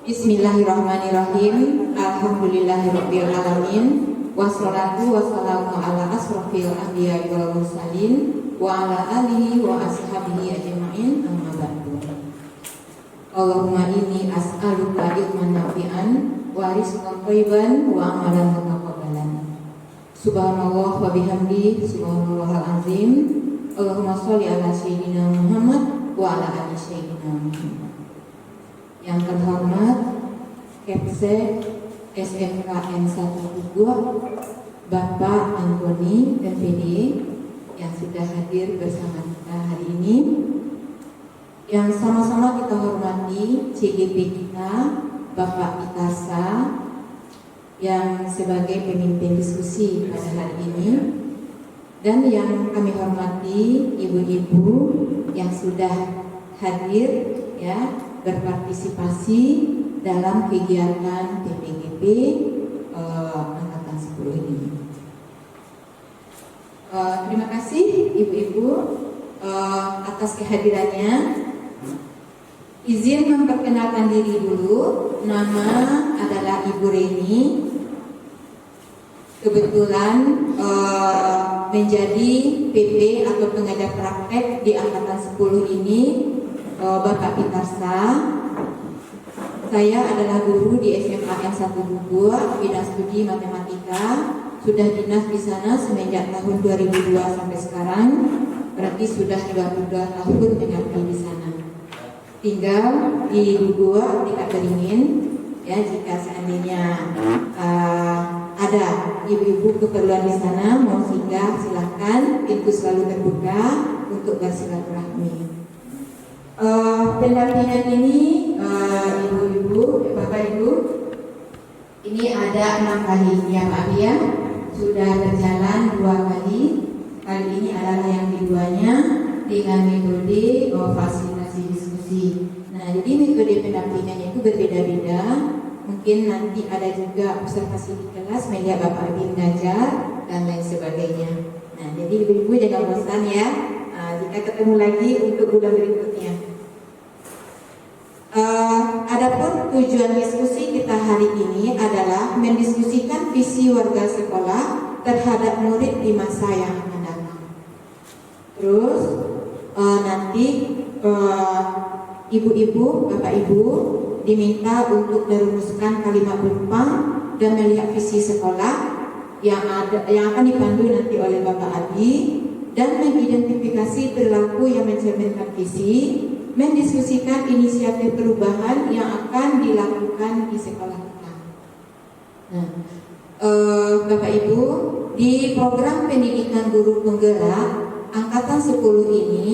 Bismillahirrahmanirrahim. Alhamdulillahirabbil alamin. Wassalatu wassalamu ala asrofil anbiya'i wal mursalin wa ala alihi wa ashabihi ajma'in. Amma ba'du. Allahumma inni as'aluka ilman nafi'an wa rizqan thayyiban wa amalan mutaqabbalan. Subhanallah wa bihamdi, subhanallahal azim. Allahumma sholli ala sayyidina Muhammad wa ala ali sayyidina Muhammad. Yang terhormat Kepse SMKN 1 Bapak Antoni MPD yang sudah hadir bersama kita hari ini, yang sama-sama kita hormati CGP kita Bapak Itasa yang sebagai pemimpin diskusi pada hari ini, dan yang kami hormati ibu-ibu yang sudah hadir ya berpartisipasi dalam kegiatan PPGP angkatan 10 ini. Terima kasih ibu-ibu atas kehadirannya. Izin memperkenalkan diri dulu. Nama adalah Ibu Reni. Kebetulan menjadi PP atau pengajar praktek di angkatan 10 ini Bapak Pitarsa. Saya adalah guru di SMKN 1 Bogor, bidang studi matematika. Sudah dinas di sana semenjak tahun 2002 sampai sekarang. Berarti sudah 32 tahun mengabdi di sana. Tinggal di Bogor, di Beringin. Ya, jika seandainya ada ibu-ibu keperluan di sana mau singgah, silahkan. Pintu selalu terbuka untuk bersilaturahmi. Pendampingan ini ibu-ibu, bapak-ibu, ini ada 6 kali ya Pak ya, sudah berjalan 2 kali. Kali ini adalah yang keduanya dengan metode fasilitasi diskusi. Nah, jadi metode pendampingannya itu berbeda-beda. Mungkin nanti ada juga observasi di kelas, melihat Bapak Abi mengajar dan lain sebagainya. Nah, jadi ibu-ibu jangan bosan ya. Jika ketemu lagi untuk bulan berikutnya. Adapun tujuan diskusi kita hari ini adalah mendiskusikan visi warga sekolah terhadap murid di masa yang akan datang. Terus nanti ibu-ibu, bapak-ibu diminta untuk merumuskan kalimat penumpang dan melihat visi sekolah yang akan dipandu nanti oleh Bapak Abi, dan mengidentifikasi perilaku yang mencerminkan visi, mendiskusikan inisiatif perubahan yang akan dilakukan di sekolah kita. Nah, Bapak Ibu, di program pendidikan guru penggerak angkatan 10 ini,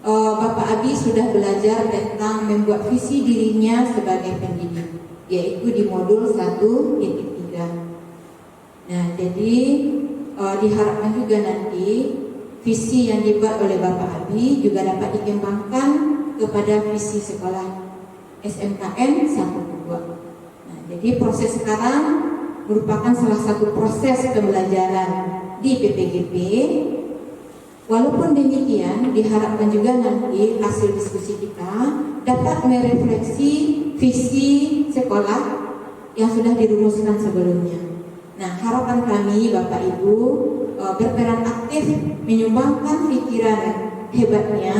Bapak Abi sudah belajar tentang membuat visi dirinya sebagai pendidik, yaitu di modul 1.3. Nah, jadi diharapkan juga nanti visi yang dibuat oleh Bapak Abi juga dapat dikembangkan kepada visi sekolah SMKN 1 Bogor. Nah, jadi proses sekarang merupakan salah satu proses pembelajaran di PPGP. Walaupun demikian, diharapkan juga nanti hasil diskusi kita dapat merefleksi visi sekolah yang sudah dirumuskan sebelumnya. Nah, harapan kami Bapak Ibu berperan aktif menyumbangkan pikiran hebatnya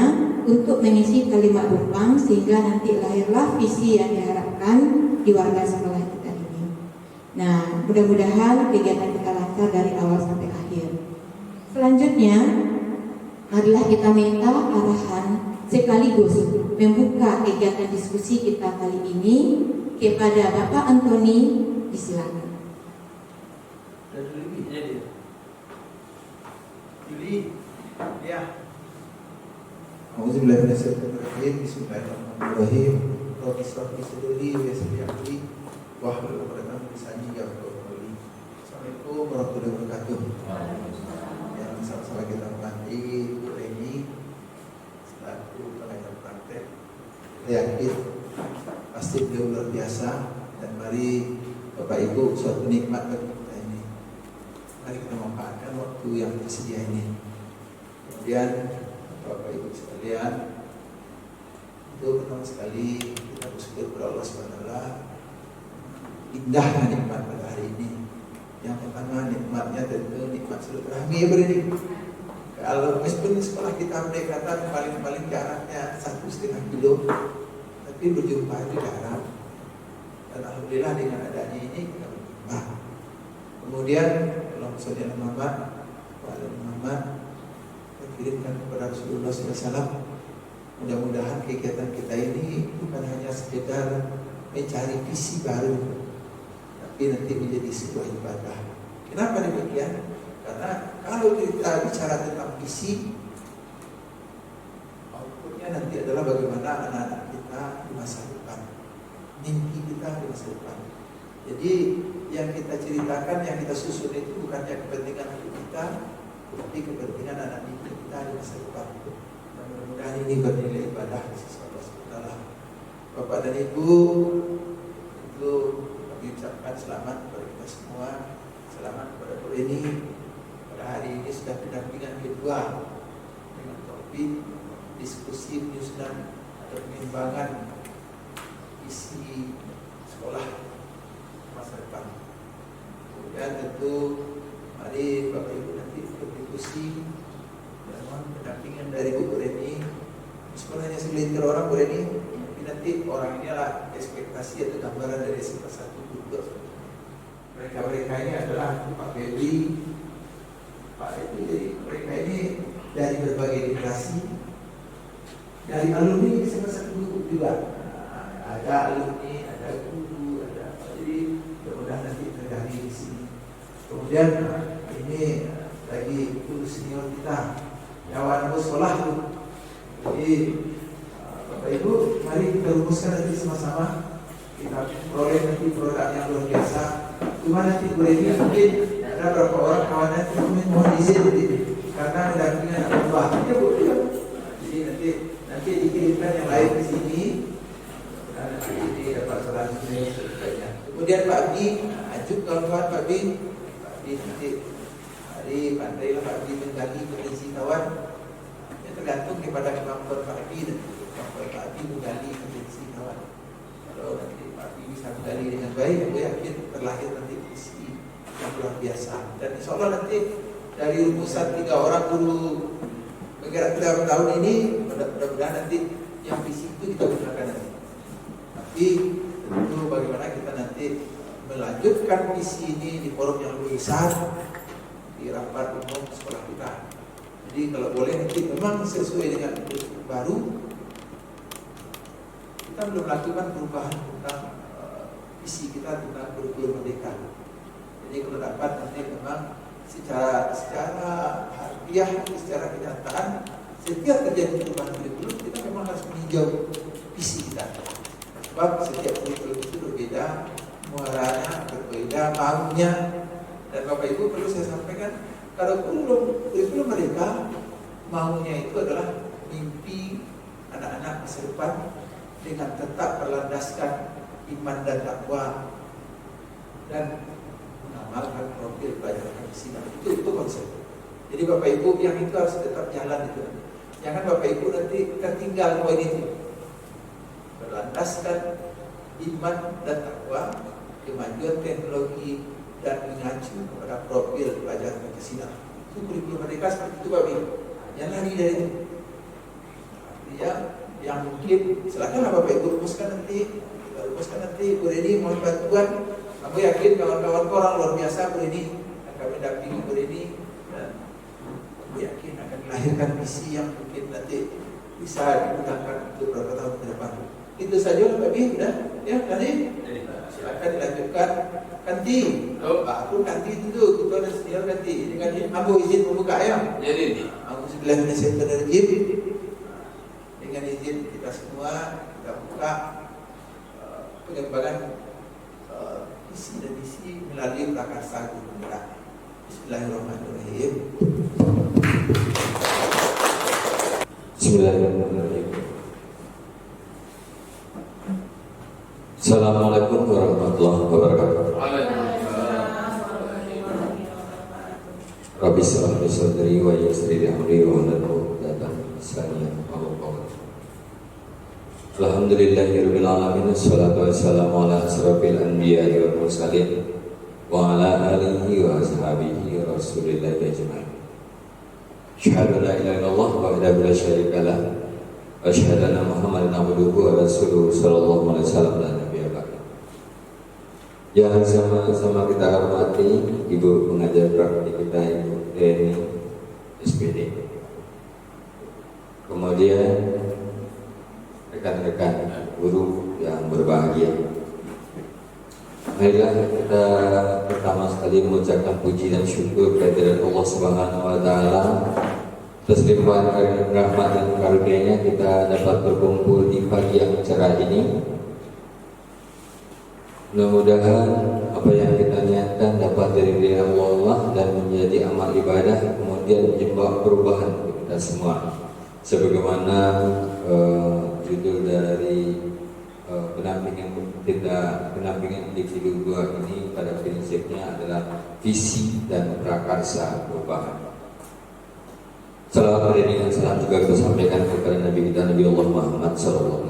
untuk mengisi kalimat penumpang sehingga nanti lahirlah visi yang diharapkan di warga sekolah kita ini. Nah, mudah-mudahan kegiatan kita lancar dari awal sampai akhir. Selanjutnya adalah kita minta arahan sekaligus membuka kegiatan diskusi kita kali ini kepada Bapak Antoni. Disilakan. Bismillahirrahmanirrahim. Rabbi shrah li sadri wa yassir li amri wahlul 'uqdatam min lisani yafqahu qawli. Assalamualaikum warahmatullahi wabarakatuh. Yang sama-sama kita hormati Bu Reni selaku pengajar praktek. Saya yakin pasti beliau luar biasa, dan mari Bapak Ibu suatu nikmat bagi kita ini. Mari kita manfaatkan waktu yang tersedia ini. Kemudian Bapak Ibu sekalian, Itu pertama sekali kita bersyukur kepada Allah SWT. Indahnya nikmat pada hari ini. Yang pertama nikmatnya tentu nikmat silaturahmi ya ini. Kalau meskipun sekolah kita pendekatan paling jaraknya 1,5 kilo, tapi berjumpa itu jarang. Dan alhamdulillah dengan adanya ini kita berjumpa. Kemudian Allahumma sholli ala Muhammad wa ala Muhammad, kita kirimkan kepada Rasulullah SAW. Mudah-mudahan kegiatan kita ini bukan hanya sekedar mencari visi baru, tapi nanti menjadi sebuah ibadah. Kenapa demikian? Karena kalau kita bicara tentang visi, outputnya nanti adalah bagaimana anak-anak kita di masa depan, mimpi kita di masa depan. Jadi yang kita ceritakan, yang kita susun itu bukannya kepentingan untuk kita, tapi kepentingan anak didik kita di masa depan. Dan mudah-mudahan ini bernilai ibadah di sisi Allah SWT. Bapak dan Ibu, itu kami ucapkan selamat kepada kita semua, selamat kepada Bu Eni. Pada hari ini sudah pendampingan kedua dengan topik diskusi penyusunan atau pengembangan isi sekolah masa depan. Kemudian tentu mari Bapak Ibu nanti berdiskusi dengan pendampingan dari Bu Reni. Meskipun hanya segelintir orang Bu Reni, tapi nanti orang ini adalah ekspektasi atau gambaran dari SMA 1 Bogor. Mereka ini adalah Pak Febri, Pak itu, jadi mereka ini dari berbagai generasi, dari alumni SMA 1 Bogor juga. Ada alumni, ada guru, ada jadi mudah-mudahan nanti terjadi di sini. Kemudian ini lagi guru senior kita, kawan sekolah tuh. Jadi Bapak Ibu, mari kita rumuskan nanti sama-sama. Kita peroleh nanti produk yang luar biasa. Cuma nanti Bu Reni mungkin ada beberapa orang kawan nanti mohon izin karena mendampingan anak buah. Ya Bu, ya. Jadi nanti dikirimkan yang lain di sini. Nanti ini dapat selanjutnya sebaiknya. Kemudian Pak Abdi, ajuk kawan-kawan Pak Abdi nanti hari pandailah Pak Abdi menggali potensi kawan. Ya tergantung kepada kemampuan Pak Abdi dan kemampuan Pak Abdi menggali potensi kawan. Kalau nanti Pak Abdi bisa menggali dengan baik, aku yakin terlahir nanti visi yang luar biasa. Dan insya Allah nanti dari rumusan 3 orang guru bergerak dalam tahun ini, mudah-mudahan nanti yang visi itu kita gunakan nanti. Tapi tentu bagaimana kita nanti melanjutkan visi ini di forum yang lebih besar, di rapat umum sekolah kita. Jadi kalau boleh nanti memang sesuai dengan baru, kita belum melakukan perubahan tentang visi kita tentang kurikulum merdeka. Jadi kalau dapat nanti memang secara harfiah, secara kenyataan, setiap terjadi perubahan kurikulum kita memang harus meninjau visi kita. Sebab setiap kurikulum itu berbeda, muaranya berbeda, maunya. Dan Bapak Ibu perlu saya sampaikan, kalau kurikulum mereka maunya itu adalah mimpi anak-anak masa depan dengan tetap berlandaskan iman dan takwa dan mengamalkan profil pelajaran Pancasila. Itu konsep. Jadi Bapak Ibu yang itu harus tetap jalan itu. Jangan Bapak Ibu nanti tertinggal poin itu. Berlandaskan iman dan takwa, kemajuan teknologi dan mengacu kepada profil pelajaran Pancasila. Itu kurikulum merdeka seperti itu Bapak Ibu. Jangan lari dari itu. Artinya yang mungkin silakanlah Bapak Ibu rumuskan nanti. Kita rumuskan nanti. Bu Reni mohon bantuan. Kamu yakin kawan-kawan orang luar biasa Bu Reni akan mendampingi Bu Reni dan aku yakin akan melahirkan visi yang mungkin nanti bisa digunakan untuk beberapa tahun ke depan. Itu saja Pak Bi, udah ya tadi. Silakan dilanjutkan. Kanti, aku kanti itu ketua dan senior kanti. Ini kanti, aku izin membuka ya. Jadi, aku sebelah menyesal dari dengan izin kita semua kita buka pengembangan visi dan misi melalui prakarsa guru merah. Bismillahirrahmanirrahim. Bismillahirrahmanirrahim. Assalamualaikum warahmatullahi wabarakatuh. Rabbi shrah li sadri wa yassir li amri wa hlul 'uqdatam min lisani yafqahu qawli. Alhamdulillahirabbil alamin wassalatu wassalamu ala asrofil anbiya'i wal mursalin wa ala alihi wa ashabihi rasulillahi ajma'in. Asyhadu an la ilaha illallah wahdahu la syarika lah wa asyhadu anna Muhammadan abduhu wa rasuluhu sallallahu alaihi wasallam la nabiyya ba'da. Yang sama-sama kita hormati Ibu pengajar praktik kita, Ibu Deni SPD. Kemudian rekan-rekan guru yang berbahagia, marilah kita pertama sekali mengucapkan puji dan syukur kehadirat Allah Subhanahu wa taala atas limpahan rahmat dan karunia-Nya kita dapat berkumpul di pagi yang cerah ini. Mudah-mudahan apa yang kita niatkan dapat diridhai Allah dan menjadi amal ibadah, kemudian menyebabkan perubahan untuk kita semua. Sebagaimana judul dari pendampingan individu 2 ini pada prinsipnya adalah visi dan prakarsa perubahan. Salawat dan salam juga kita sampaikan kepada Nabi kita Nabi Allah Muhammad SAW.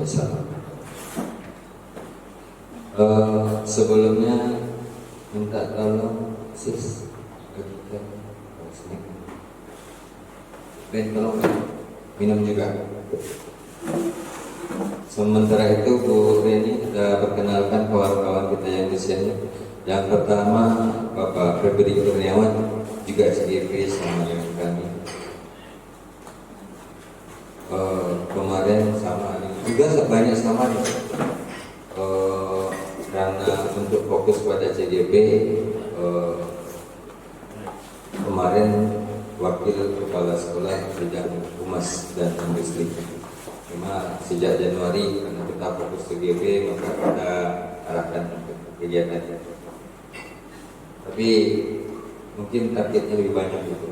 Sebelumnya minta tolong sis bagikan Ben, tolong minum juga. Sementara itu Bu Reni sudah perkenalkan kawan-kawan kita yang di sini. Yang pertama Bapak Febri Kurniawan, juga SGP sama dengan kami. Kemarin sama juga sebanyak sama nih. Karena untuk fokus pada CGP, kemarin Wakil Kepala Sekolah Bidang Humas dan Industri. Cuma sejak Januari karena kita fokus CGP, maka kita arahkan untuk kegiatannya. Tapi mungkin targetnya lebih banyak itu.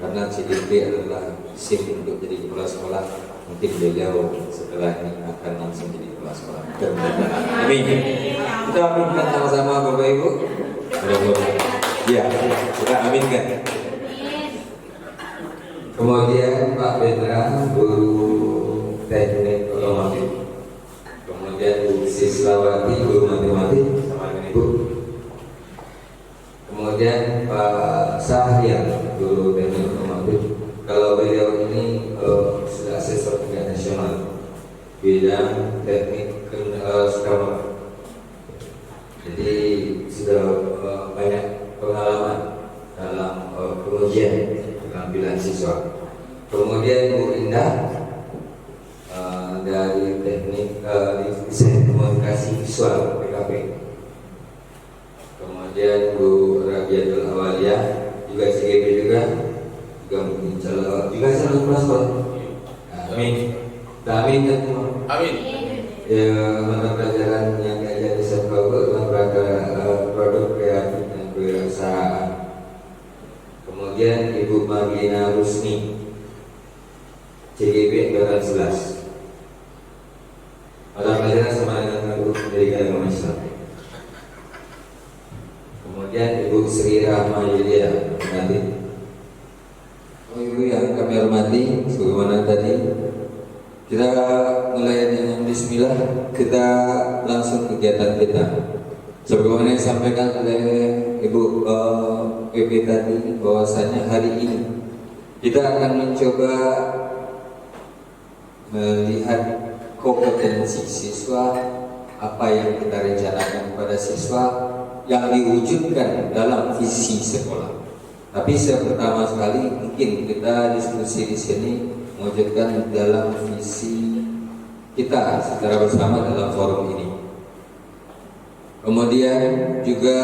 Karena CGP adalah SIM untuk jadi kepala sekolah. Mungkin beliau setelah ini akan langsung jadi kepala sekolah. Amin. Kita aminkan sama-sama Bapak Ibu. Ya, kita aminkan. Kemudian Pak Bedra, guru teknik otomotif. Kemudian Bu Sislawati, guru matematik sama dengan Ibu. Kemudian Pak Sahrian, guru teknik otomotif. Kalau beliau ini sudah asesor tingkat nasional bidang teknik skema. Jadi sudah banyak pengalaman dalam pengujian pengambilan siswa. Kemudian Bu Indah dari teknik desain komunikasi visual PKP. Kemudian Bu Rabiatul Awaliyah juga CGP juga mungkin juga selalu sekolah. Amin. Amin. Amin. Ya, mata pelajaran yang diajar di sekolah dalam rangka produk kreatif dan kewirausahaan. Kemudian Ibu Magina Rusni, CGP angkatan 11. Mata pelajaran sama dengan guru pendidikan agama Islam. Kemudian Ibu Sri Rahma Yulia, nanti. Ibu yang kami hormati, sebagaimana tadi kita mulai dengan Bismillah, kita langsung kegiatan kita. Sebagaimana yang disampaikan oleh Ibu PP tadi, bahwasanya hari ini kita akan mencoba melihat kompetensi siswa, apa yang kita rencanakan pada siswa yang diwujudkan dalam visi sekolah. Tapi pertama sekali mungkin kita diskusi di sini mewujudkan dalam visi kita secara bersama dalam forum ini. Kemudian juga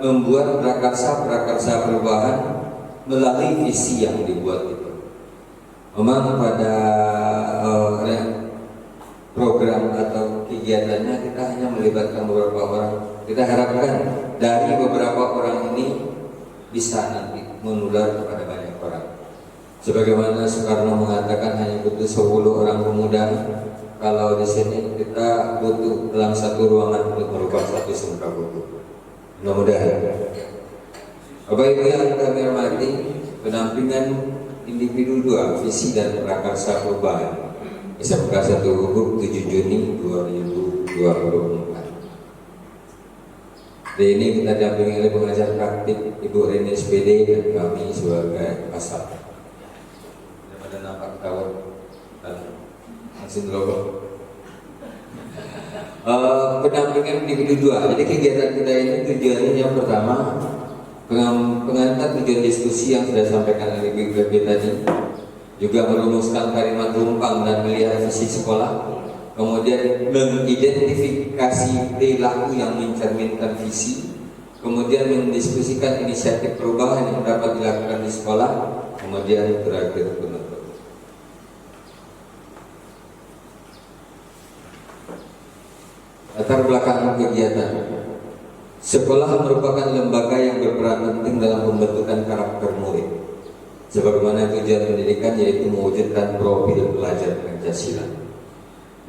membuat prakarsa perubahan melalui visi yang dibuat itu. Memang pada program atau kegiatannya kita hanya melibatkan beberapa orang. Kita harapkan dari beberapa orang ini bisa nanti menular kepada banyak orang. Sebagaimana Soekarno mengatakan hanya butuh 10 orang pemuda. Kalau di sini kita butuh dalam satu ruangan untuk merubah satu sentra buku. Mudah-mudahan. Bapak Ibu yang kami hormati, pendampingan individu 2, visi dan prakarsa perubahan. SMK 1 Gubuk 7 Juni 2024. Hari ini kita didampingi oleh pengajar praktik Ibu Rini SPD dan kami sebagai asal. Daripada nampak kawan dan langsung logo. Pendampingan individu 2. Jadi kegiatan kita ini tujuannya yang pertama pengantar tujuan diskusi yang sudah disampaikan oleh BGB tadi, juga merumuskan kalimat rumpang dan melihat visi sekolah, kemudian mengidentifikasi perilaku yang mencerminkan visi, kemudian mendiskusikan inisiatif perubahan yang dapat dilakukan di sekolah, kemudian terakhir penutup. Latar belakang kegiatan. Sekolah merupakan lembaga yang berperan penting dalam pembentukan karakter murid. Sebagaimana tujuan pendidikan yaitu mewujudkan profil pelajar Pancasila.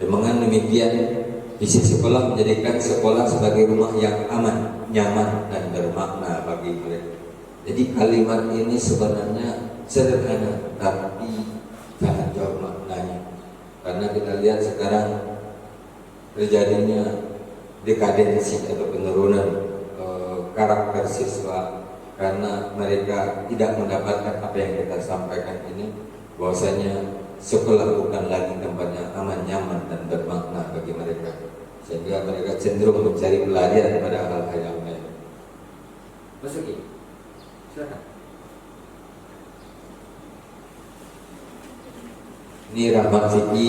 Dengan demikian, visi sekolah menjadikan sekolah sebagai rumah yang aman, nyaman, dan bermakna bagi mereka. Jadi kalimat ini sebenarnya sederhana, tapi sangat jauh maknanya. Karena kita lihat sekarang terjadinya dekadensi atau penurunan karakter siswa karena mereka tidak mendapatkan apa yang kita sampaikan ini, bahwasanya sekolah bukan lagi tempat yang aman, nyaman, dan bermakna bagi mereka, sehingga mereka cenderung mencari pelajaran pada hal-hal yang lain. Masuki, silakan. Ini Rahmat Fikri,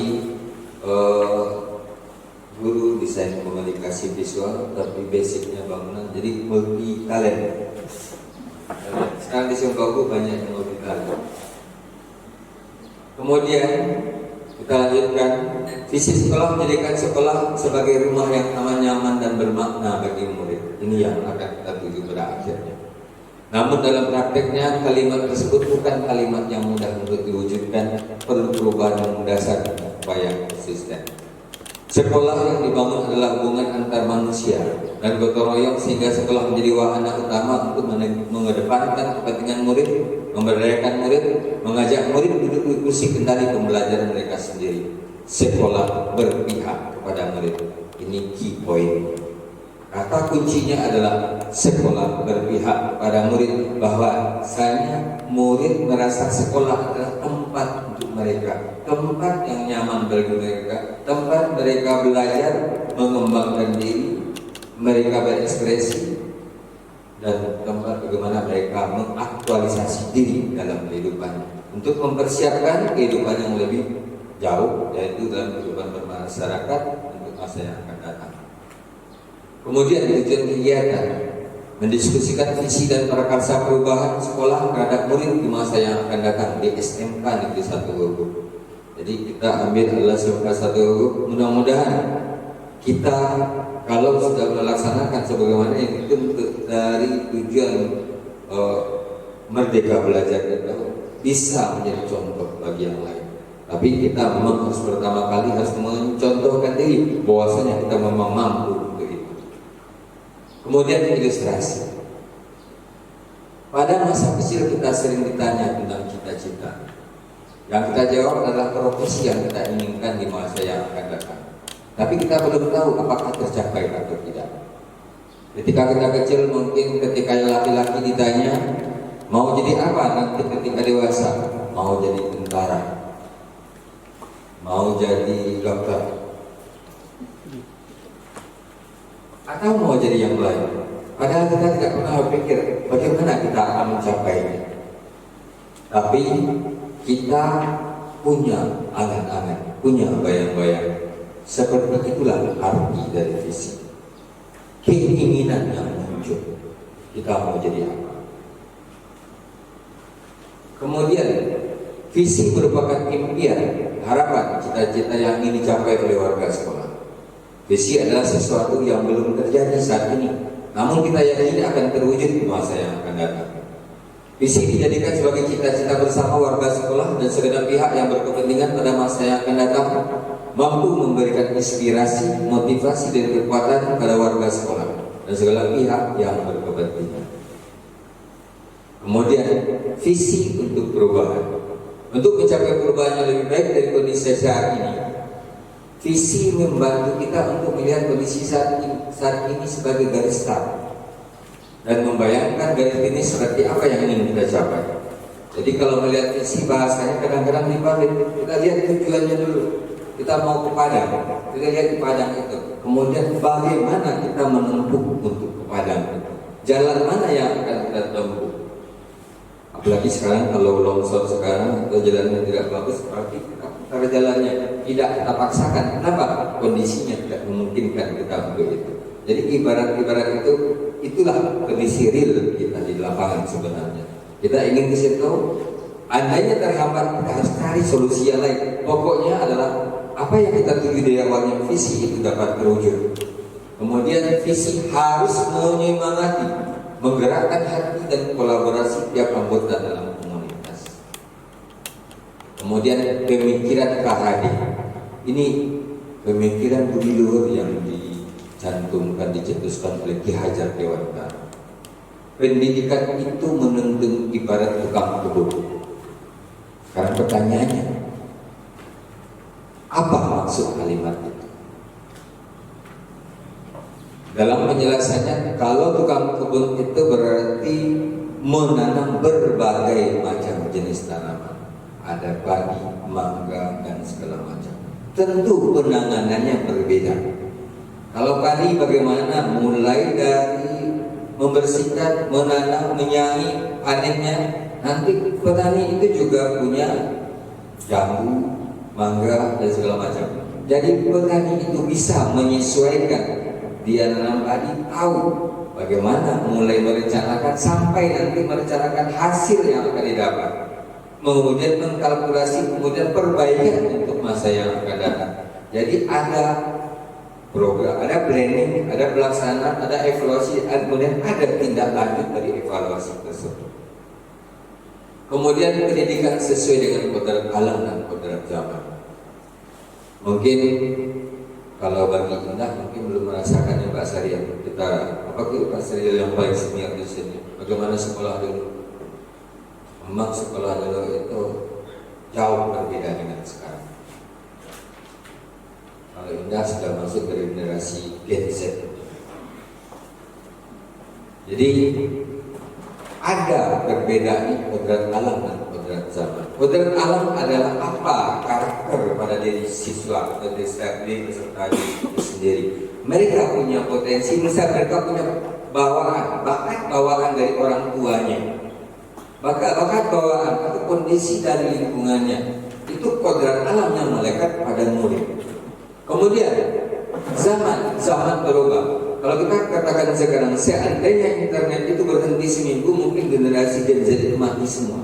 guru desain komunikasi visual, tapi basicnya bangunan, jadi multi talent. Sekarang di Singapura banyak yang multi talent. Kemudian kita lanjutkan, visi sekolah menjadikan sekolah sebagai rumah yang aman, nyaman, dan bermakna bagi murid. Ini yang akan kita tuju pada akhirnya. Namun dalam prakteknya kalimat tersebut bukan kalimat yang mudah untuk diwujudkan, perlu perubahan yang mendasar upaya konsisten. Sekolah yang dibangun adalah hubungan antar manusia dan gotong royong, sehingga sekolah menjadi wahana utama untuk mengedepankan kepentingan murid, memberdayakan murid, mengajak murid duduk di kursi kendali pembelajaran mereka sendiri. Sekolah berpihak kepada murid. Ini key point. Kata kuncinya adalah sekolah berpihak kepada murid, bahwasanya murid merasa sekolah adalah tempat untuk mereka, tempat yang nyaman bagi mereka, tempat mereka belajar, mengembangkan diri, mereka berekspresi, dan tempat bagaimana mereka mengaktualisasi diri dalam kehidupan untuk mempersiapkan kehidupan yang lebih jauh, yaitu dalam kehidupan bermasyarakat untuk masa yang akan datang. Kemudian tujuan kegiatan mendiskusikan visi dan prakarsa perubahan sekolah terhadap murid di masa yang akan datang di SMK Negeri 1 Gubuk. Jadi kita ambil adalah SMK 1 Gubuk. Mudah-mudahan kita kalau sudah melaksanakan sebagaimana yang dituntut dari tujuan Merdeka Belajar itu, bisa menjadi contoh bagi yang lain. Tapi kita memang harus pertama kali harus mencontohkan diri bahwasanya kita memang mampu untuk itu. Kemudian ilustrasi. Pada masa kecil kita sering ditanya tentang cita-cita. Yang kita jawab adalah profesi yang kita inginkan di masa yang akan datang. Tapi kita belum tahu apakah tercapai atau tidak. Ketika kita kecil, mungkin ketika laki-laki ditanya mau jadi apa nanti ketika dewasa, mau jadi tentara, mau jadi dokter, atau mau jadi yang lain. Padahal kita tidak pernah berpikir bagaimana kita akan mencapainya. Tapi kita punya angan-angan, punya bayang-bayang. Seperti itulah arti dari visi. Keinginan yang muncul, kita mau jadi apa. Kemudian visi merupakan impian, harapan, cita-cita yang ingin dicapai oleh warga sekolah. Visi adalah sesuatu yang belum terjadi saat ini, namun kita yakini akan terwujud di masa yang akan datang. Visi dijadikan sebagai cita-cita bersama warga sekolah dan segenap pihak yang berkepentingan pada masa yang akan datang, mampu memberikan inspirasi, motivasi, dan kekuatan pada warga sekolah dan segala pihak yang berkepentingan. Kemudian visi untuk perubahan. Untuk mencapai perubahan yang lebih baik dari kondisi saat ini, Visi membantu kita untuk melihat kondisi saat ini sebagai garis start dan membayangkan garis ini seperti apa yang ingin kita capai. Jadi kalau melihat visi, bahasanya kadang-kadang dibalik. Kita lihat tujuannya dulu. Kita mau ke Padang, kita lihat di Padang itu. Kemudian bagaimana kita menempuh untuk ke Padang itu. Jalan mana yang akan kita tempuh. Apalagi sekarang kalau longsor sekarang atau jalannya tidak bagus, berarti kita putar jalannya. Tidak kita paksakan. Kenapa? Kondisinya tidak memungkinkan kita untuk itu. Jadi ibarat itu, itulah kondisi real kita di lapangan sebenarnya. Kita ingin ke situ, andainya terhambat, kita harus cari solusi yang lain. Pokoknya adalah apa yang kita tuju di awalnya, visi itu dapat terwujud. Kemudian visi harus menyemangati, menggerakkan hati dan kolaborasi tiap anggota dalam komunitas. Kemudian pemikiran KHD, ini pemikiran budi luhur yang dicantumkan, dicetuskan oleh Ki Hajar Dewantara. Pendidikan itu menuntun ibarat tukang kebun. Sekarang pertanyaannya, apa maksud kalimat itu? Dalam penjelasannya, kalau tukang kebun itu berarti menanam berbagai macam jenis tanaman. Ada padi, mangga, dan segala macam. Tentu penanganannya berbeda. Kalau padi bagaimana? Mulai dari membersihkan, menanam, menyaring, panennya. Nanti petani itu juga punya jambu, mangga, dan segala macam. Jadi petani itu bisa menyesuaikan. Dia nanam padi, tahu bagaimana mulai merencanakan sampai nanti merencanakan hasil yang akan didapat. Kemudian mengkalkulasi, kemudian perbaikan untuk masa yang akan datang. Jadi ada program, ada planning, ada pelaksanaan, ada evaluasi, kemudian ada tindak lanjut dari evaluasi tersebut. Kemudian pendidikan sesuai dengan kodrat alam dan kodrat zaman. Mungkin kalau bagi Indah mungkin belum merasakannya Pak Syariah. Kita apa itu Pak Syariah yang paling senior di sini? Bagaimana sekolah dulu? Memang sekolah dulu itu jauh berbeda dengan sekarang. Kalau Indah sudah masuk dari generasi Gen Z. Jadi ada perbedaan kodrat alam dan kodrat zaman. Kodrat alam adalah apa karakter pada diri siswa atau diri peserta itu sendiri. Mereka punya potensi, misalnya mereka punya bawaan, bakat bawaan dari orang tuanya, bakat bawaan atau kondisi dari lingkungannya. Itu kodrat alam yang melekat pada murid. Kemudian zaman berubah. Kalau kita katakan sekarang, seandainya internet itu berhenti seminggu, mungkin generasi Gen Z itu mati semua.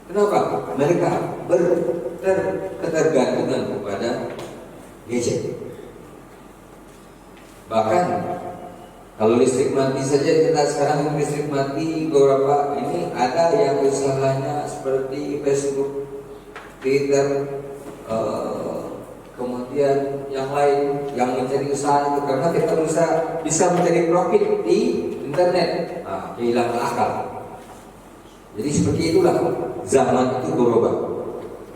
Kenapa? Mereka ketergantungan kepada gadget. Bahkan kalau listrik mati saja, kita sekarang listrik mati beberapa ini ada yang usahanya seperti Facebook, Twitter, kemudian yang lain yang mencari usaha itu, karena kita bisa mencari profit di internet, kehilangan akal. Jadi seperti itulah zaman itu berubah.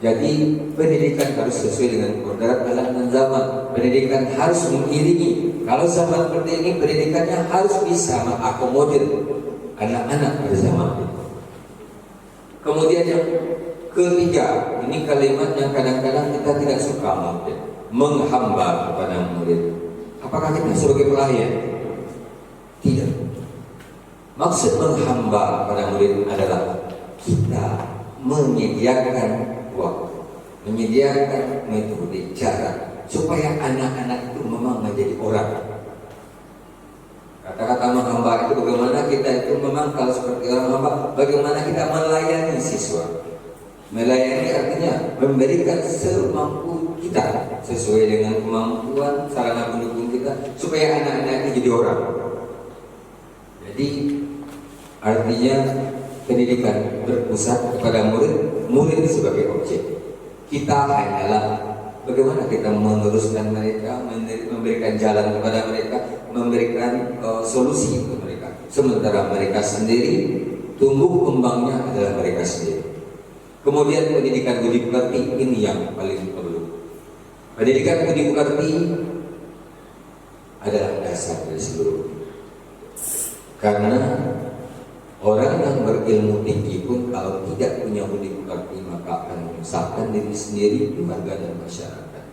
Jadi pendidikan harus sesuai dengan kodrat alam dan zaman. Pendidikan harus mengiringi. Kalau zaman seperti ini, pendidikannya harus bisa mengakomodir anak-anak pada zaman itu. Kemudian yang ketiga, ini kalimat yang kadang-kadang kita tidak suka mungkin, menghamba kepada murid. Apakah kita sebagai pelayan? Tidak. Maksud menghamba kepada murid adalah kita menyediakan waktu, menyediakan metode, cara supaya anak-anak itu memang menjadi orang. Kata-kata menghamba itu bagaimana kita itu memang kalau seperti orang hamba, bagaimana kita melayani siswa. Melayani artinya memberikan semampu kita sesuai dengan kemampuan sarana pendukung kita supaya anak-anak ini jadi orang. Jadi artinya pendidikan berpusat kepada murid sebagai objek. Kita hanyalah bagaimana kita meneruskan mereka, memberikan jalan kepada mereka, memberikan solusi untuk mereka. Sementara mereka sendiri tumbuh kembangnya adalah mereka sendiri. Kemudian pendidikan budi pekerti ini yang paling perlu. Pendidikan budi pekerti adalah dasar dari seluruh. Karena orang yang berilmu tinggi pun kalau tidak punya budi pekerti maka akan menyusahkan diri sendiri, keluarga dan masyarakat.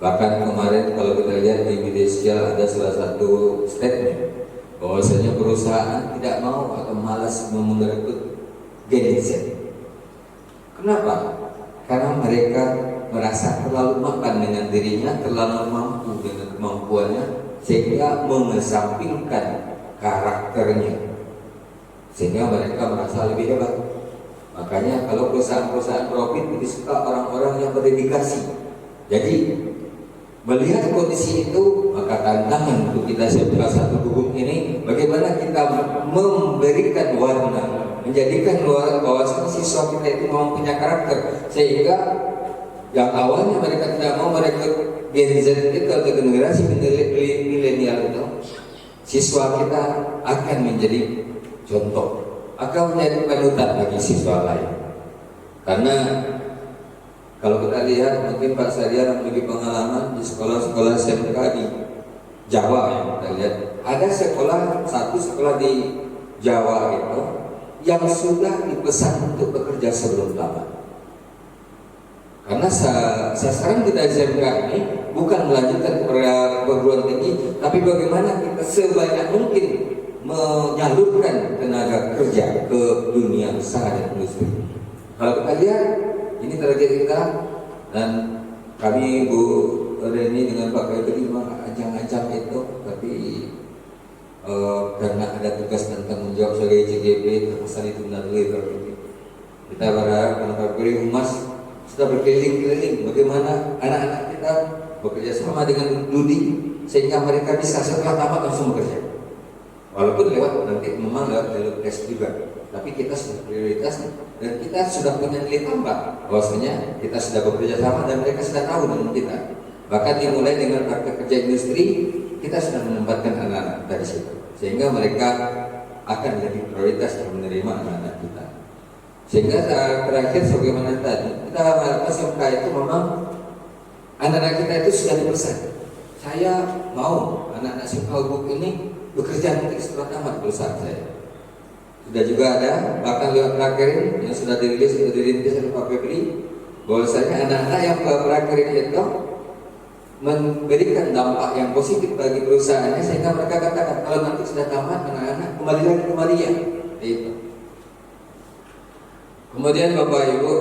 Bahkan kemarin kalau kita lihat di media sosial ada salah satu statement bahwasanya perusahaan tidak mau atau malas merekrut Gen Z. Kenapa? Karena mereka merasa terlalu mapan dengan dirinya, terlalu mampu dengan kemampuannya, sehingga mengesampingkan karakternya, sehingga mereka merasa lebih hebat. Makanya kalau perusahaan-perusahaan profit itu suka orang-orang yang berdedikasi. Jadi melihat kondisi itu, maka tantangan untuk kita SMK 1 Gubuk ini, bagaimana kita memberikan warna, menjadikan luar bahwa siswa kita itu memang punya karakter, sehingga yang awalnya mereka tidak mau merekrut Gen Z itu atau generasi milenial itu, siswa kita akan menjadi contoh, akan menjadi panutan bagi siswa lain. Karena kalau kita lihat, mungkin Pak Sariar memiliki pengalaman di sekolah-sekolah SMK di Jawa yang kita lihat. Ada satu sekolah di Jawa itu yang sudah dipesan untuk bekerja sebelum tamat. Karena sasaran kita SMK ini bukan melanjutkan ke perguruan tinggi, tapi bagaimana kita sebanyak mungkin menyalurkan tenaga kerja ke dunia usaha dan industri. Kalau kita lihat, ini target kita, dan kami Bu Reni dengan Pak Febri ancang-ancang itu, tapi karena ada tugas dan tanggung jawab sebagai CGP terkesan itu benar-benar kita berharap Pak Febri Humas sudah berkeliling-keliling bagaimana anak-anak kita bekerja sama dengan Dudi sehingga mereka bisa setelah tamat langsung bekerja, walaupun nanti memang lewat jalur tes juga. Tapi kita sudah prioritas dan kita sudah punya nilai tambah bahwasanya kita sudah bekerja sama dan mereka sudah tahu dengan kita. Bahkan dimulai dengan praktek kerja industri, kita sudah menempatkan anak-anak dari situ, sehingga mereka akan menjadi prioritas yang menerima anak-anak kita. Sehingga terakhir sebagaimana tadi kita SMK itu memang anak-anak kita itu sudah dipesan, saya mau anak-anak SMK Gubuk ini bekerja nanti setelah tamat perusahaan saya. Sudah juga ada, bahkan lewat prakerin yang sudah dirintis oleh Pak Febri, bahwasanya anak-anak yang prakerin itu memberikan dampak yang positif bagi perusahaannya, sehingga mereka katakan kalau nanti sudah tamat anak-anak kembali lagi ke Maria. Itu. Kemudian Bapak Ibu,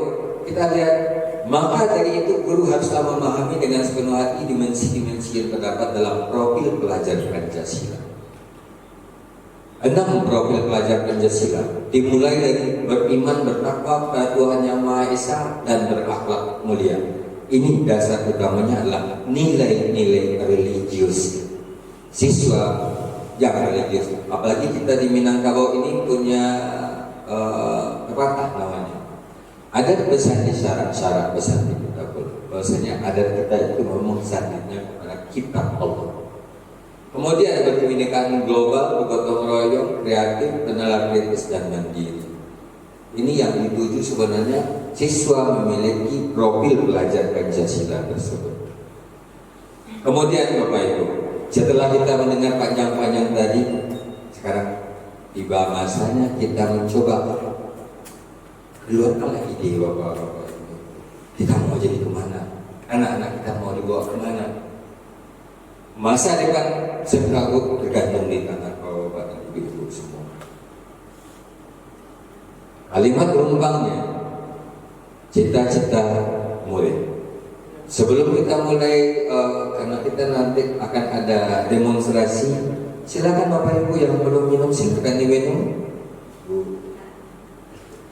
kita lihat, maka dari itu guru haruslah memahami dengan sepenuh hati dimensi-dimensi yang terdapat dalam profil pelajar Pancasila. 6 profil pelajar Pancasila dimulai dari beriman, bertakwa kepada Tuhan Yang Maha Esa dan berakhlak mulia. Ini dasar utamanya adalah nilai-nilai religius. Siswa yang religius, apalagi kita di Minangkabau ini punya pepatah namanya. Adat pesan syarat pesan di kita, bahwasanya adat kita itu memang sanadnya kepada kitab Allah. Kemudian berkebinekaan global, bergotong royong, kreatif, tenaga kritis dan mandiri. Ini yang dituju sebenarnya siswa memiliki profil pelajar Pancasila tersebut. Kemudian Bapak Ibu, setelah kita mendengar panjang-panjang tadi, sekarang tiba masanya kita mencoba keluarkanlah ide Bapak-Bapak Ibu. Kita mau jadi kemana? Anak-anak kita mau dibawa kemana? Masa depan SMK tergantung di tangan Bapak dan Ibu semua. Kalimat penumpangnya, cita-cita murid. Sebelum kita mulai, karena kita nanti akan ada demonstrasi, silakan Bapak Ibu yang belum minum silakan diminum.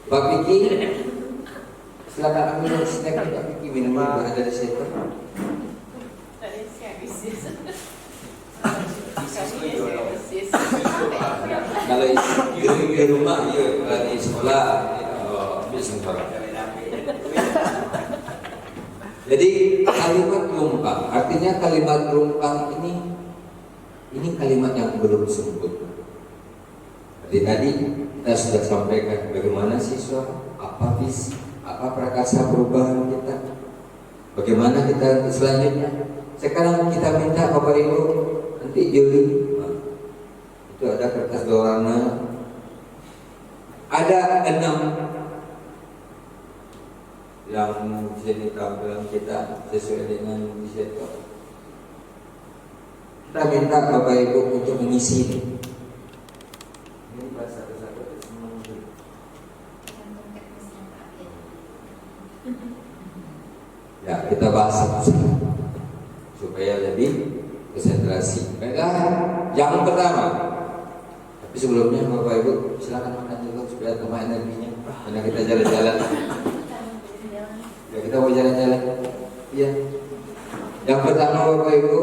Pak Piki, silakan ambil snack Pak Piki, minum ada di situ. Kalau di rumah, di sekolah, bisa orang. Jadi kalimat lumpang, artinya kalimat lumpang ini kalimat yang belum sempurna. Jadi tadi kita sudah sampaikan bagaimana siswa, apa visi, apa prakasa perubahan kita. Bagaimana kita selanjutnya? Sekarang kita minta Bapak Ibu nanti Juli, itu ada kertas dua warna, ada 6 yang bisa ditampilkan kita sesuai dengan visi. Kita minta Bapak Ibu untuk mengisi ini. Ini bahas satu-satu semua. Ya, kita bahas satu-satu supaya lebih konsentrasi. Baiklah, yang pertama. Tapi sebelumnya Bapak Ibu silakan makan dulu supaya tambah energinya. Karena kita jalan-jalan. Ya, kita mau jalan-jalan. Iya. Yang pertama Bapak Ibu,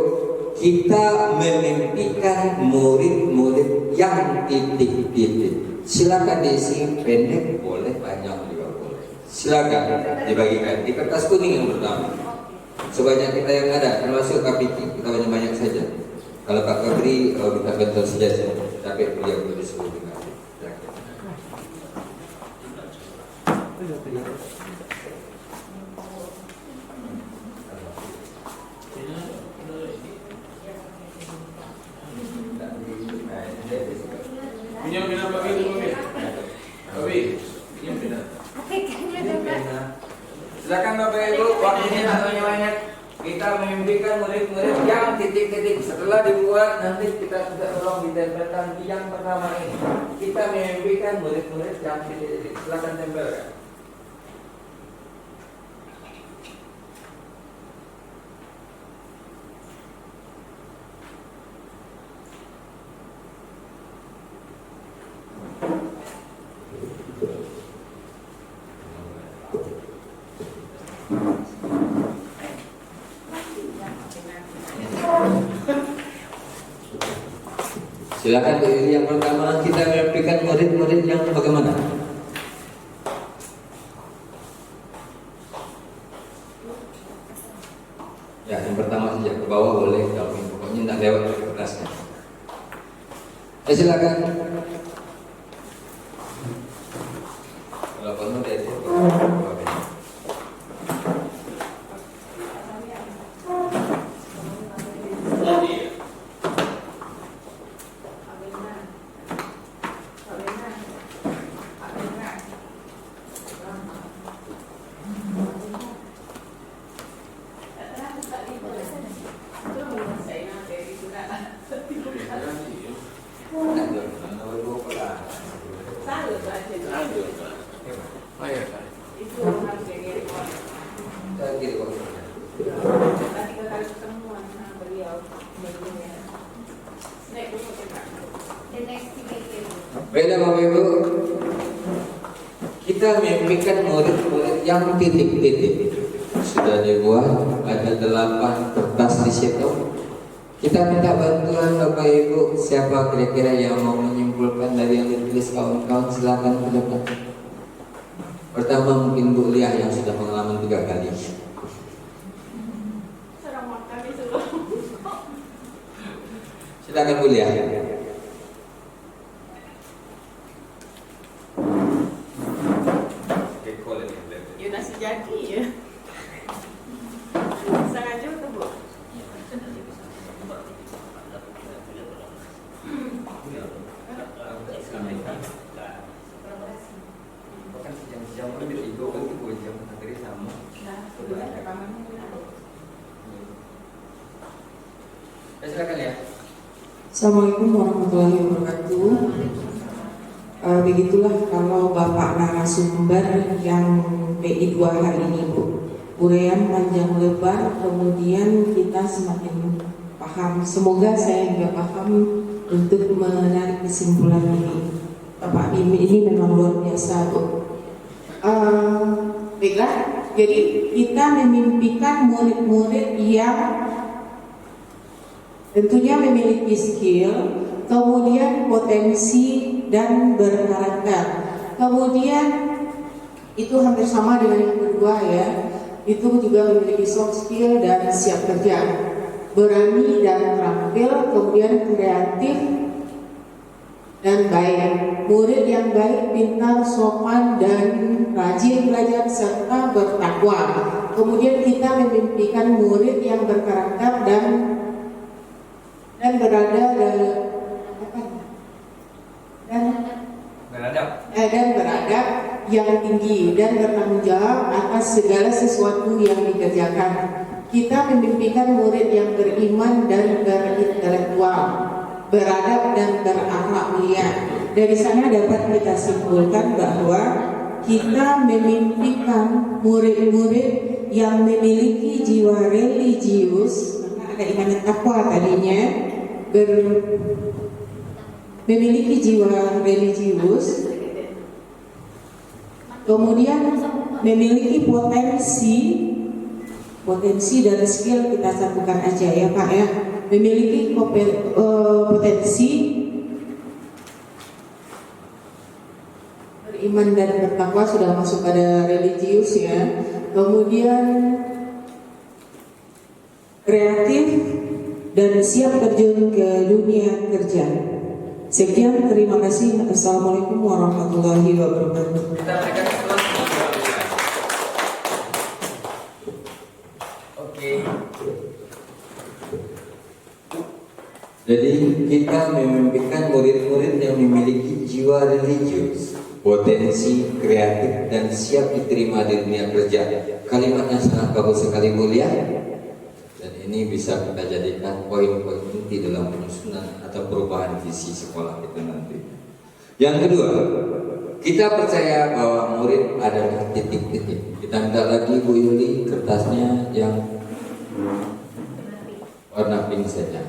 kita memimpikan murid-murid yang titik-titik. Silakan diisi pendek boleh, panjang juga boleh. Silakan dibagikan di kertas kuning yang pertama. Sebanyak kita yang ada, termasuk KPT, kita banyak-banyak saja. Kalau Pak Kabri minta bentor saja, tapi beliau boleh disebut dengan. Pinjam pena Pak Bi, Pak Bi, pinjam pena. Silakan Bapak Ibu, waktunya tak banyak. Kita memimpikan murid-murid yang titik-titik. Setelah dibuat nanti kita sudah tolong ditempelkan di yang pertama ini. Kita memimpikan murid-murid yang titik-titik. Silakan tempelkan. Silakan yang pertama kita memimpikan murid-murid yang bagaimana? Ya, yang pertama saja ke bawah boleh, pokoknya tidak lewat ke kertasnya. Silakan. Kalau kamu dari situ. Baiklah Bapak Ibu, kita memimpikan murid-murid yang titik-titik. Sudah dibuat, ada 8 kertas di situ. Kita minta bantuan Bapak Ibu, siapa kira-kira yang mau menyimpulkan dari yang ditulis kawan-kawan, silakan ke depan. Pertama mungkin Bu Liah yang sudah pengalaman 3 kali. Silakan Bu Liah. Nasi jadi ya. Sengaja tuh Bu. Bahkan sejam-sejam pun itu kan 2 jam akhirnya sama. Silakan ya. Assalamualaikum warahmatullahi wabarakatuh. Begitulah kalau Bapak narasumber yang PI 2 hari ini Bu. Uraian panjang lebar, kemudian kita semakin paham. Semoga saya juga paham untuk menarik kesimpulan ini. Bapak ini memang luar biasa Bu. Baiklah, jadi kita memimpikan murid-murid yang tentunya memiliki skill, kemudian potensi dan berkarakter. Kemudian itu hampir sama dengan yang kedua ya. Itu juga memiliki soft skill dan siap kerja, berani dan terampil, kemudian kreatif dan baik. Murid yang baik, pintar, sopan, dan rajin belajar serta bertakwa. Kemudian kita memimpikan murid yang berkarakter dan berada dan beradab yang tinggi dan bertanggung jawab atas segala sesuatu yang dikerjakan. Kita memimpikan murid yang beriman dan berintelektual, beradab dan berakhlak mulia. Dari sana dapat kita simpulkan bahwa kita memimpikan murid-murid yang memiliki jiwa religius, karena ada iman dan takwa tadinya, memiliki jiwa religius, kemudian memiliki potensi dan skill, kita satukan aja ya Pak ya, memiliki potensi beriman dan bertakwa, sudah masuk pada religius ya, kemudian kreatif dan siap terjun ke dunia kerja. Sekian, terima kasih. Assalamualaikum warahmatullahi wabarakatuh. Kita berikan sesuatu. Oke. Jadi kita memimpikan murid-murid yang memiliki jiwa religius, potensi, kreatif, dan siap diterima di dunia kerja. Kalimatnya sangat bagus sekali, mulia. Dan ini bisa kita jadikan poin-poin inti dalam penyusunan atau perubahan visi sekolah itu nanti. Yang kedua, kita percaya bahwa murid adalah titik-titik. Kita minta lagi Bu Yuli kertasnya yang warna pink saja.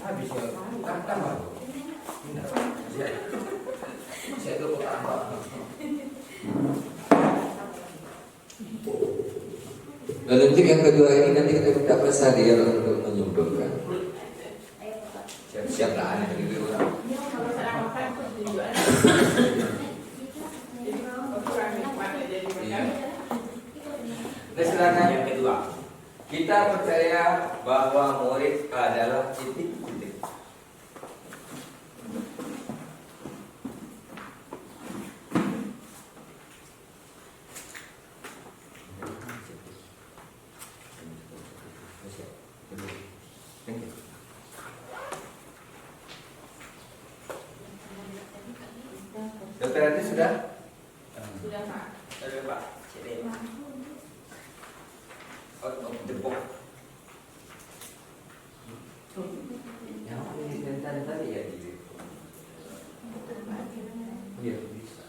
Habis ya, tambah. Saya dulu tambah. Dan untuk yang kedua ini nanti kita minta Pak Sadir untuk menyimpulkan. Siap-siap lah anak di orang. Silakan yang kedua. Kita percaya bahwa murid adalah titik-titik. Dokter Adi sudah? Sudah Pak. Sudah Pak. Oh, jempol. Yang ini tadi ya di. Iya bisa.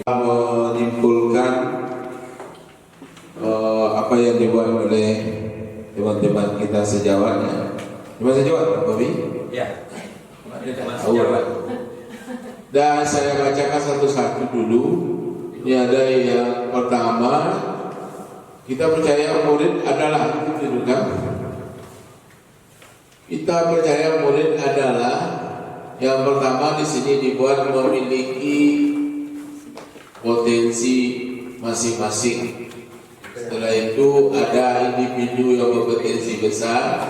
Menyimpulkan apa yang dibuat oleh teman-teman kita sejawatnya. Teman sejawat, Pak Bobi? Ya. Dan saya bacakan satu-satu dulu. Ini ada yang pertama, kita percaya murid adalah itu kan? Kita percaya murid adalah yang pertama di sini dibuat memiliki potensi masing-masing. Setelah itu ada individu yang berpotensi besar,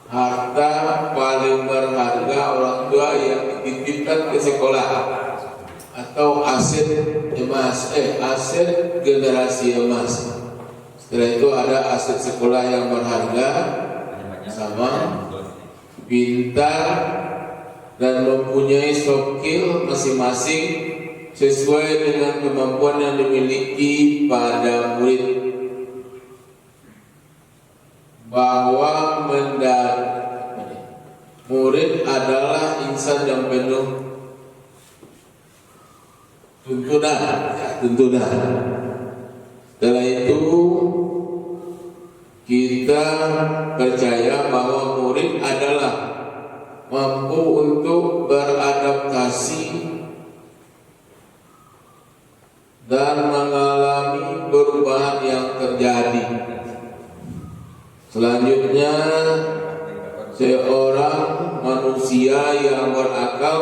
harta paling berharga orang tua yang dititipkan ke sekolah, atau aset emas, aset generasi emas. Setelah itu ada aset sekolah yang berharga, sama pintar dan mempunyai soft skill masing-masing sesuai dengan kemampuan yang dimiliki pada murid, bahwa alasan yang penuh tuntunan, ya, tuntunan. Setelah itu kita percaya bahwa murid adalah mampu untuk beradaptasi dan mengalami perubahan yang terjadi. Selanjutnya, seorang manusia yang berakal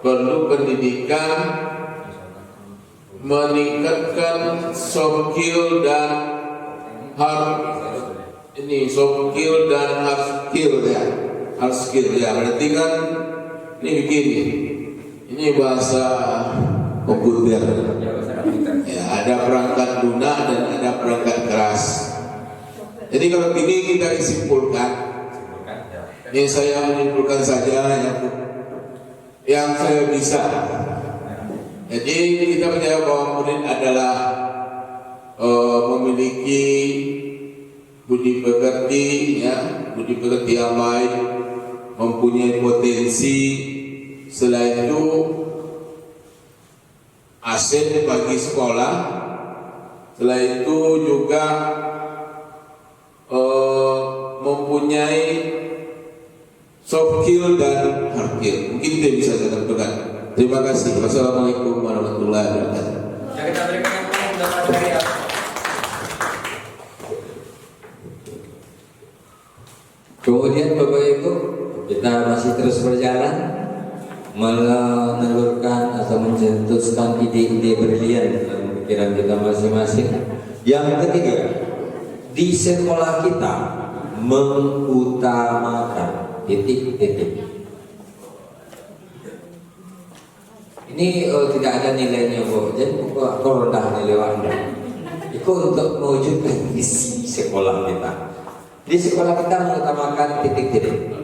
perlu pendidikan, meningkatkan soft skill dan hard skill ya. Hard skill ya, berarti kan ini begini. Ini bahasa komputer. Ya, ada perangkat lunak dan ada perangkat keras. Jadi kalau ini kita simpulkan, ini saya menyimpulkan saja yang saya bisa. Jadi kita percaya bahwa murid adalah memiliki budi pekerti, ya, budi pekerti yang baik, mempunyai potensi. Selain itu aset bagi sekolah. Selain itu juga mempunyai soft skill dan hard skill. Mungkin itu yang bisa saya tentukan. Terima kasih. Wassalamualaikum warahmatullahi wabarakatuh. Ya, kita berikan yang paling dapat dari Kemudian Bapak Ibu, kita masih terus berjalan menelurkan atau mencetuskan ide-ide brilian dalam pikiran kita masing-masing. Yang ketiga, di sekolah kita mengutamakan titik-titik. Ini tidak ada nilainya, Bu. Jadi kalau rendah nilai Anda, itu untuk mewujudkan isi sekolah kita. Di sekolah kita mengutamakan titik-titik.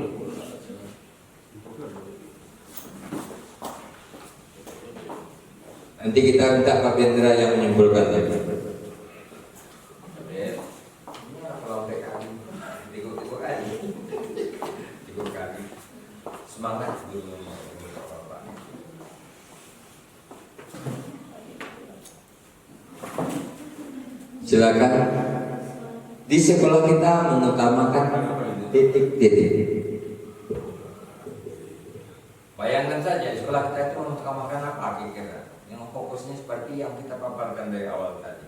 Nanti kita minta Pak Bendra yang menyimpulkan tadi. Semangat dulu. Silakan. Di sekolah kita mengutamakan titik-titik. Bayangkan saja di sekolah kita itu mengutamakan apa kira-kira? Yang fokusnya seperti yang kita paparkan dari awal tadi.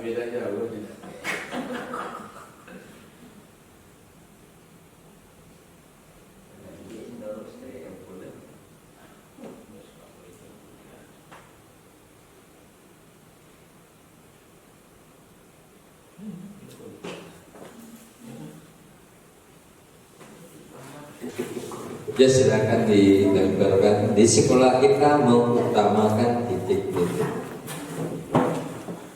Beda jauh. Ya, silakan ditempelkan. Di sekolah kita mengutamakan titik-titik.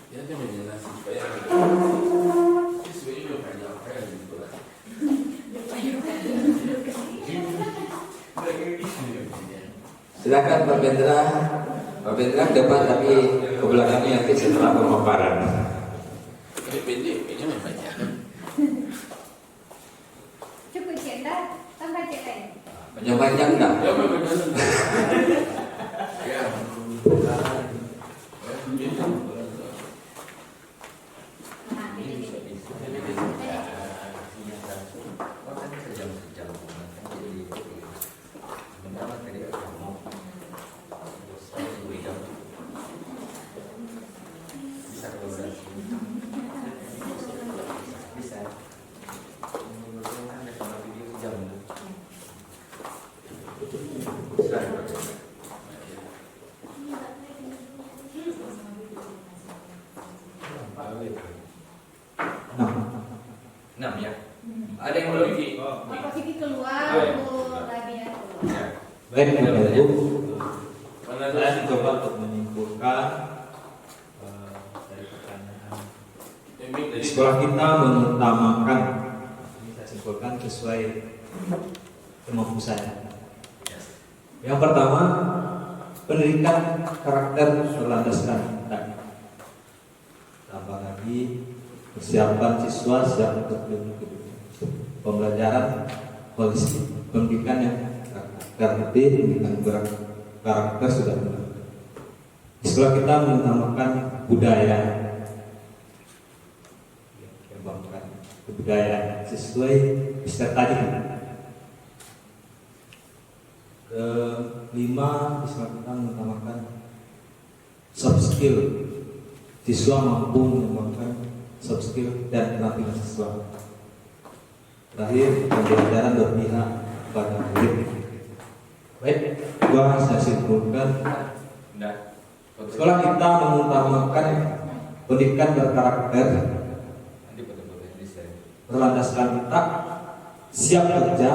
Ya, dia menjelaskan supaya siswa ini banyak apa yang di sekolah. Silakan Pak Bendra. Pak Bendra depan, tapi ke belakangnya nanti setelah pemaparan. Ini pendek, ini banyak. Cukup cerdas, tambah cerdas. Panjang-panjang enggak? Ya, benar. Ya, Enam ya. Ada yang belum? Bapak Siti keluar, Bu Rabia keluar. Baik, Bapak Ibu. Saya coba untuk menyimpulkan dari pertanyaan. Di sekolah kita mengutamakan mengumpulkan sesuai kemampuan saya. Yang pertama, pendidikan karakter berlandaskan tadi. Tambah lagi persiapan siswa siap untuk pembelajaran holistik, pendidikan yang karakter, pendidikan karakter sudah benar. Di sekolah kita mengutamakan budaya, kembangkan kebudayaan sesuai Mister tadi. Kelima, di sekolah kita mengutamakan soft skill. Siswa mampu mengembangkan soft skill dan penampilan siswa. Terakhir, pembelajaran berpihak pada murid. Baik, saya simpulkan. Sekolah kita mengutamakan pendidikan berkarakter, berlandaskan kita siap kerja,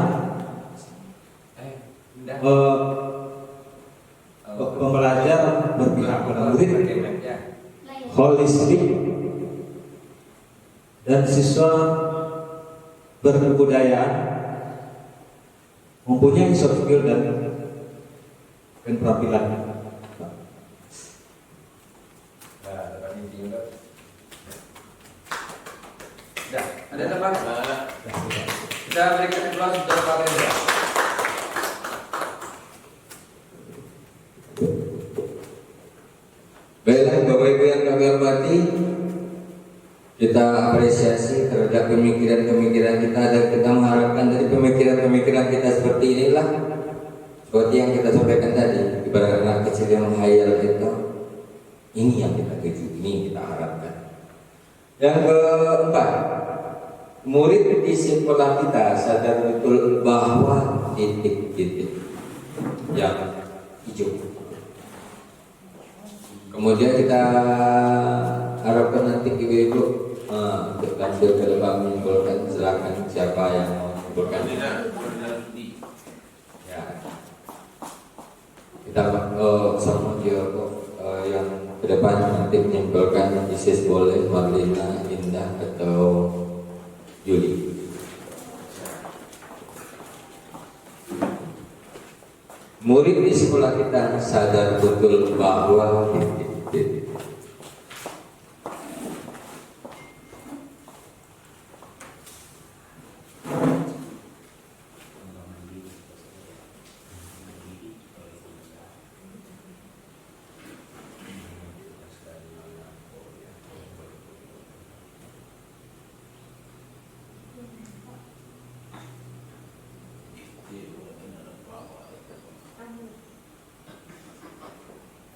pembelajar berpihak pada murid, holistik, dan siswa berkebudayaan, mempunyai soft skill dan penampilan. Ada tempat? Kita berikan kelas untuk Pak Rendra. Baiklah Bapak Ibu yang kami hormati, kita apresiasi terhadap pemikiran-pemikiran kita dan kita mengharapkan dari pemikiran-pemikiran kita seperti inilah, seperti yang kita sampaikan tadi, ibarat anak kecil yang menghayal itu, ini yang kita tuju, ini kita harapkan. Yang keempat, murid di sekolah kita sadar betul bahwa titik-titik yang hijau. Kemudian kita harapkan nanti ibu-ibu untuk lanjut ke depan menyimpulkan, silakan siapa yang mau menyimpulkan. Ya, kita sama dia yang ke depan nanti menyimpulkan. Isis boleh, Marlina, Indah atau Yuli. Murid di sekolah kita sadar betul bahwa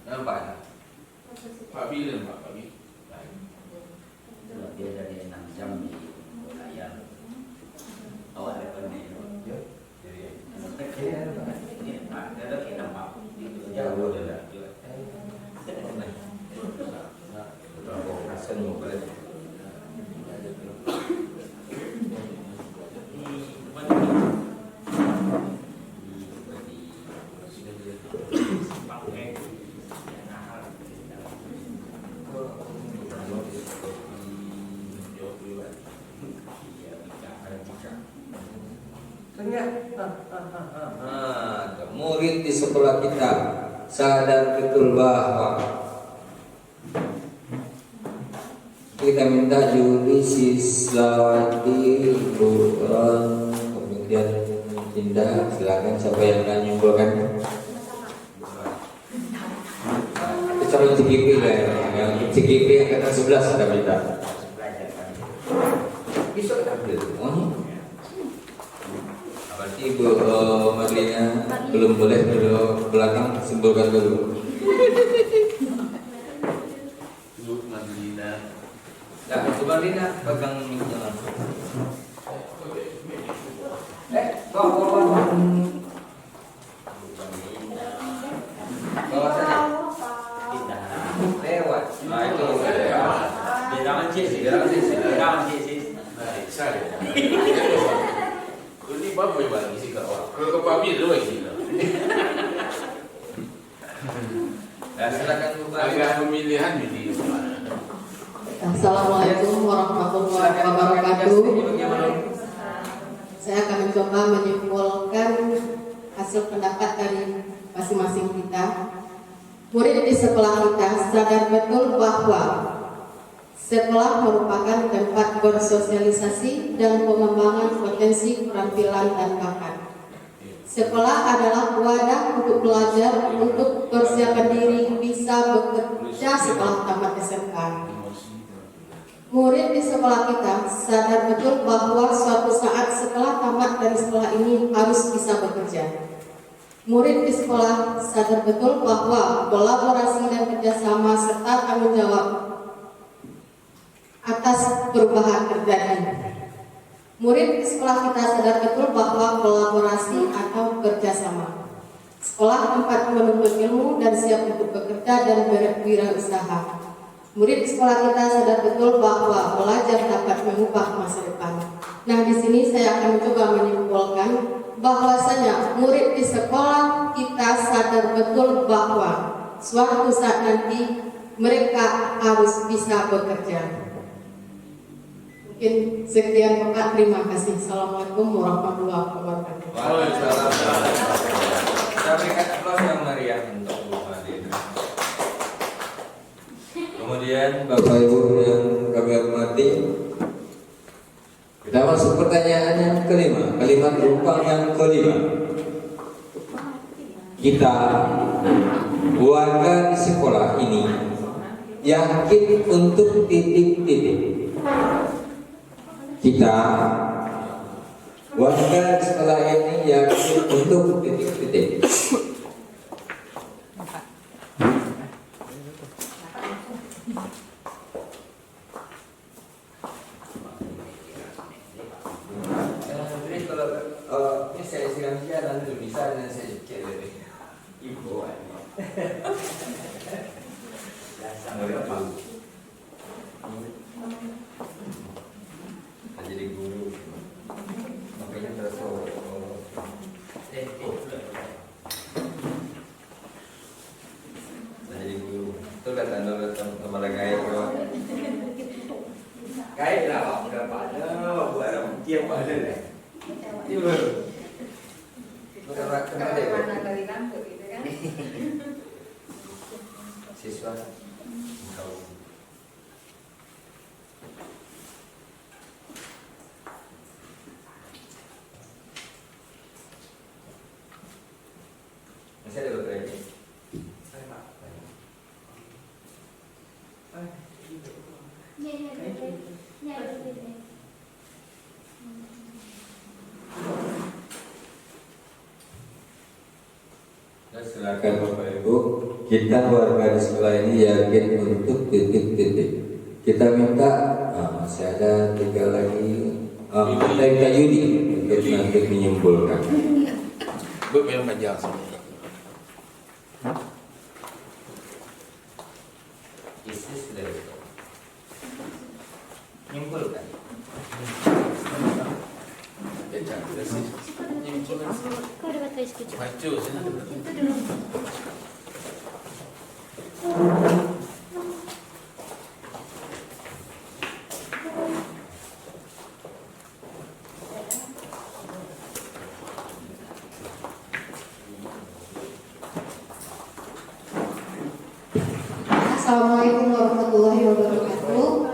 nampak? Pak Bilal, Pak Bilal. Dia dari 6 jam di layar. Awak ada pandai. Jadi ada kita nampak itu jauh dah. Hasan mau balik. Murid di sekolah kita sadar betul bahwa kita minta Juli, Siswati, Buron, kemudian Indah, silakan siapa yang akan menyimpulkan. Calon CGP lah, yang CGP yang kata 11 kita minta. Bisa ambil semuanya. Berarti Ibu Marlina belum boleh dulu belakang, simpulkan dulu. Ibu Marlina. Nah, Ibu Marlina pegang mic-nya langsung. Bawa saja. Lewat. Nah, itu Bilangan sis. Saya. Ini bapak yang bagi sih kalau ke Pak Bilal lagi sih. Nah, silakan Bu Marlina. Agak pemilihan ini. Assalamualaikum warahmatullahi wabarakatuh. saya akan mencoba menyimpulkan hasil pendapat dari masing-masing kita. Murid di sekolah kita sadar betul bahwa sekolah merupakan tempat bersosialisasi dan pengembangan potensi keterampilan dan bakat. Sekolah adalah wadah untuk belajar, untuk persiapan diri bisa bekerja setelah tamat SMK. Murid di sekolah kita sadar betul bahwa suatu saat setelah tamat dari sekolah ini harus bisa bekerja. Murid di sekolah sadar betul bahwa kolaborasi dan kerjasama serta tanggung jawab atas perubahan terjadi. Murid di sekolah kita sadar betul bahwa kolaborasi atau kerjasama. Sekolah tempat menuntut ilmu dan siap untuk bekerja dan berwirausaha. Murid di sekolah kita sadar betul bahwa belajar dapat mengubah masa depan. Nah, di sini saya akan mencoba menyimpulkan bahwasanya murid di sekolah kita sadar betul bahwa suatu saat nanti mereka harus bisa bekerja. Mungkin sekian Bapak, terima kasih. Assalamualaikum warahmatullahi wabarakatuh. Waalaikumsalam. Saya berikan aplaus yang meriah untuk Bu Fadil. Kemudian Bapak Ibu yang kami hormati, kita masuk pertanyaan yang kelima, kalimat rumpang yang kelima. Kita warga di sekolah ini yakin untuk titik-titik. Kita warga di sekolah ini yakin untuk titik-titik. Kalau ini saya siang-siang nanti bisa dan saya cek lebih. Ibu jadi guru makanya terus jadi guru itu datang sama lagi kayak lah udah pada buat orang tiap pada deh itu udah kena deh siswa tahu. Masih ada dokter ini? Silakan Bapak Ibu, kita warga di sekolah ini yakin untuk titik-titik. Kita minta, masih ada 3 lagi, Kak Yudi untuk nanti menyimpulkan. Bu yang aja. Isis dari nyimpulkan. Kau dapat tulis kucing. Maju sini. Itu dulu. Assalamualaikum warahmatullahi wabarakatuh.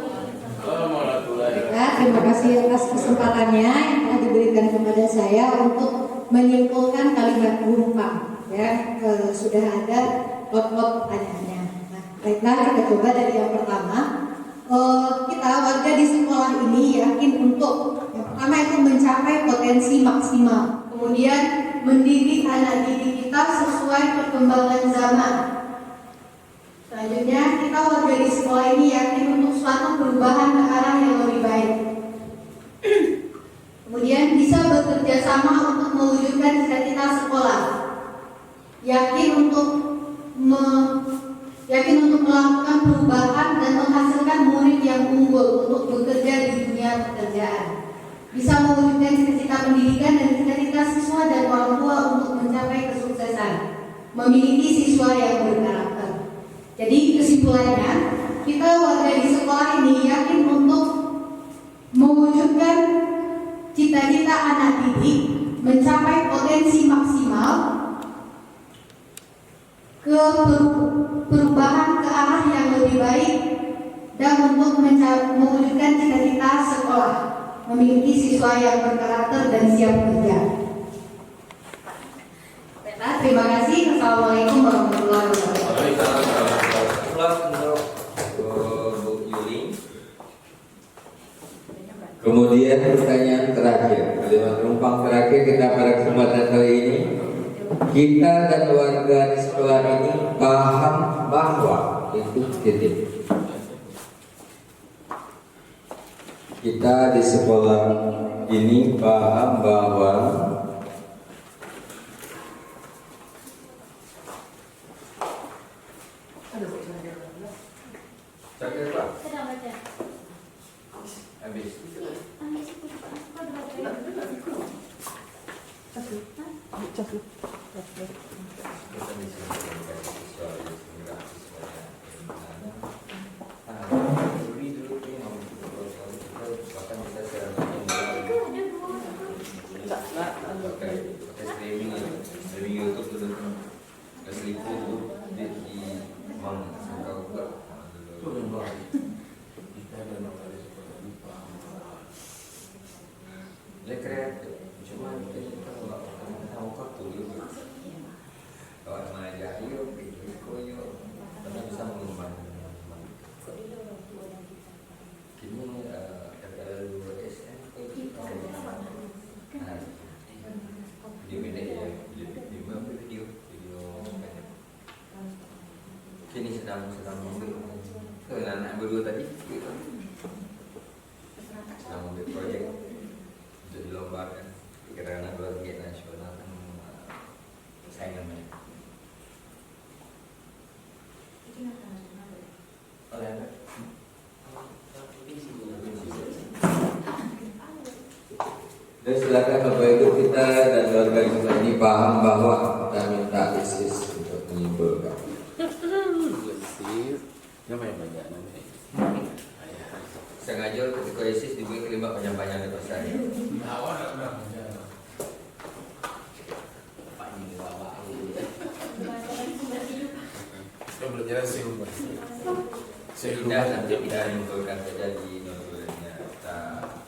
Terima kasih atas kesempatannya yang telah diberikan kepada saya untuk menyimpulkan kalimat rumpang. Ya, sudah ada lot-lot pertanyaannya. Nah, baiklah kita coba dari yang pertama. Kita warga di sekolah ini yakin untuk yang pertama itu mencapai potensi maksimal. Kemudian mendidik anak didik kita sesuai perkembangan zaman. Selanjutnya, kita warga di sekolah ini yakin untuk suatu perubahan ke arah yang lebih baik. Kemudian bisa bekerja sama untuk mewujudkan cita-cita sekolah. Yakin untuk melakukan perubahan dan menghasilkan murid yang unggul untuk bekerja di dunia pekerjaan. Bisa mewujudkan cita-cita pendidikan dan cita-cita siswa dan orang tua untuk mencapai kesuksesan. Memiliki siswa yang berkarakter. Jadi kesimpulannya, kita warga di sekolah ini yakin untuk mewujudkan cita-cita anak didik mencapai potensi maksimal ke perubahan ke arah yang lebih baik dan untuk mewujudkan cita-cita sekolah, memiliki siswa yang berkarakter dan siap kerja. Baiklah, terima kasih. Assalamualaikum warahmatullahi wabarakatuh. Untuk Bu Yuli. Kemudian pertanyaan terakhir, kalimat penumpang terakhir kita pada kesempatan kali ini. Kita dan warga di sekolah ini paham bahwa itu titik. Kita di sekolah ini paham bahwa Sedang baca. habis. Kini sedang mengambil anak berdua tadi sedang mengambil proyek untuk dilombakan karena luar biasa nasional kan saingan banyak. Oleh apa? Dan silakan Bapak Ibu kita dan warga ini paham bahwa kita minta ISIS untuk menyimpulkan. Sengaja ketika ISIS diberi kelima banyak-banyak lepas saya. Tidak nanti tidak menyimpulkan terjadi nurulnya tak.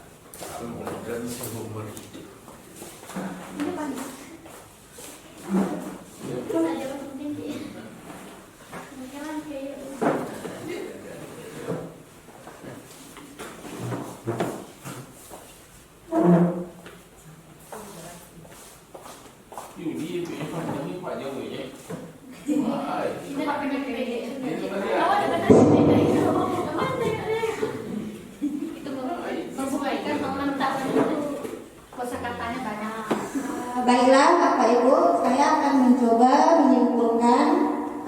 Baiklah Bapak Ibu, saya akan mencoba menyimpulkan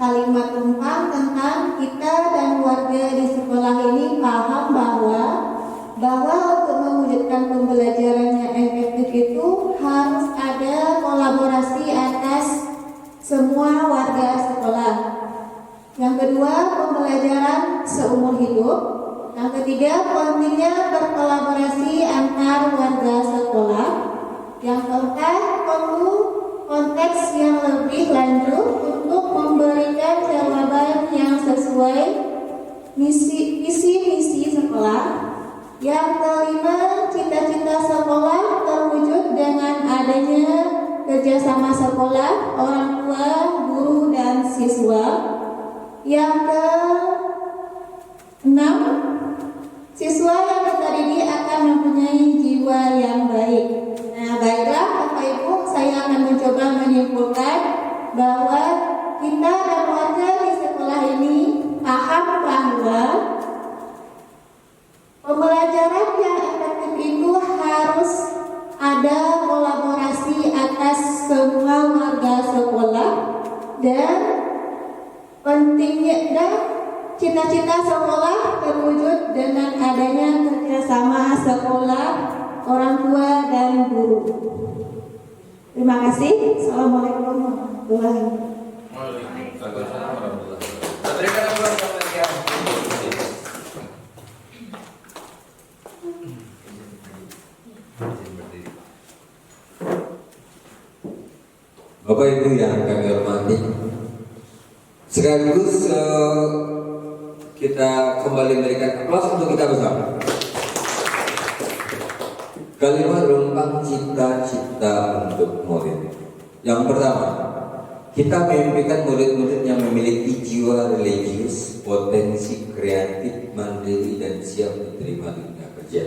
kalimat tumpang tentang kita dan warga di sekolah ini paham bahwa untuk mewujudkan pembelajaran yang efektif itu harus ada kolaborasi atas semua warga sekolah. Yang kedua, pembelajaran seumur hidup. Yang ketiga, pentingnya berkolaborasi antar warga sekolah. Yang keempat, perlu konteks yang lebih lanjut untuk memberikan jawaban yang sesuai misi sekolah. Yang kelima, cita-cita sekolah terwujud dengan adanya kerjasama sekolah, orang tua, guru, dan siswa. Yang keenam, siswa yang terdidik akan mempunyai jiwa yang baik. Nah, baiklah Bapak Ibu, saya akan mencoba menyimpulkan bahwa kita dan warga di sekolah ini paham bahwa pembelajaran yang efektif itu harus ada kolaborasi atas semua warga sekolah dan pentingnya dan cita-cita sekolah terwujud dengan adanya kerjasama sekolah, orang tua, dan guru. Terima kasih. Assalamualaikum warahmatullahi wabarakatuh. Bapak Ibu yang kami hormati, sekaligus kita kembali memberikan aplaus untuk kita bersama. Kalimat rumpang cita-cita untuk murid. Yang pertama, kita memimpikan murid-murid yang memiliki jiwa religius, potensi kreatif, mandiri, dan siap diterima di dunia kerja.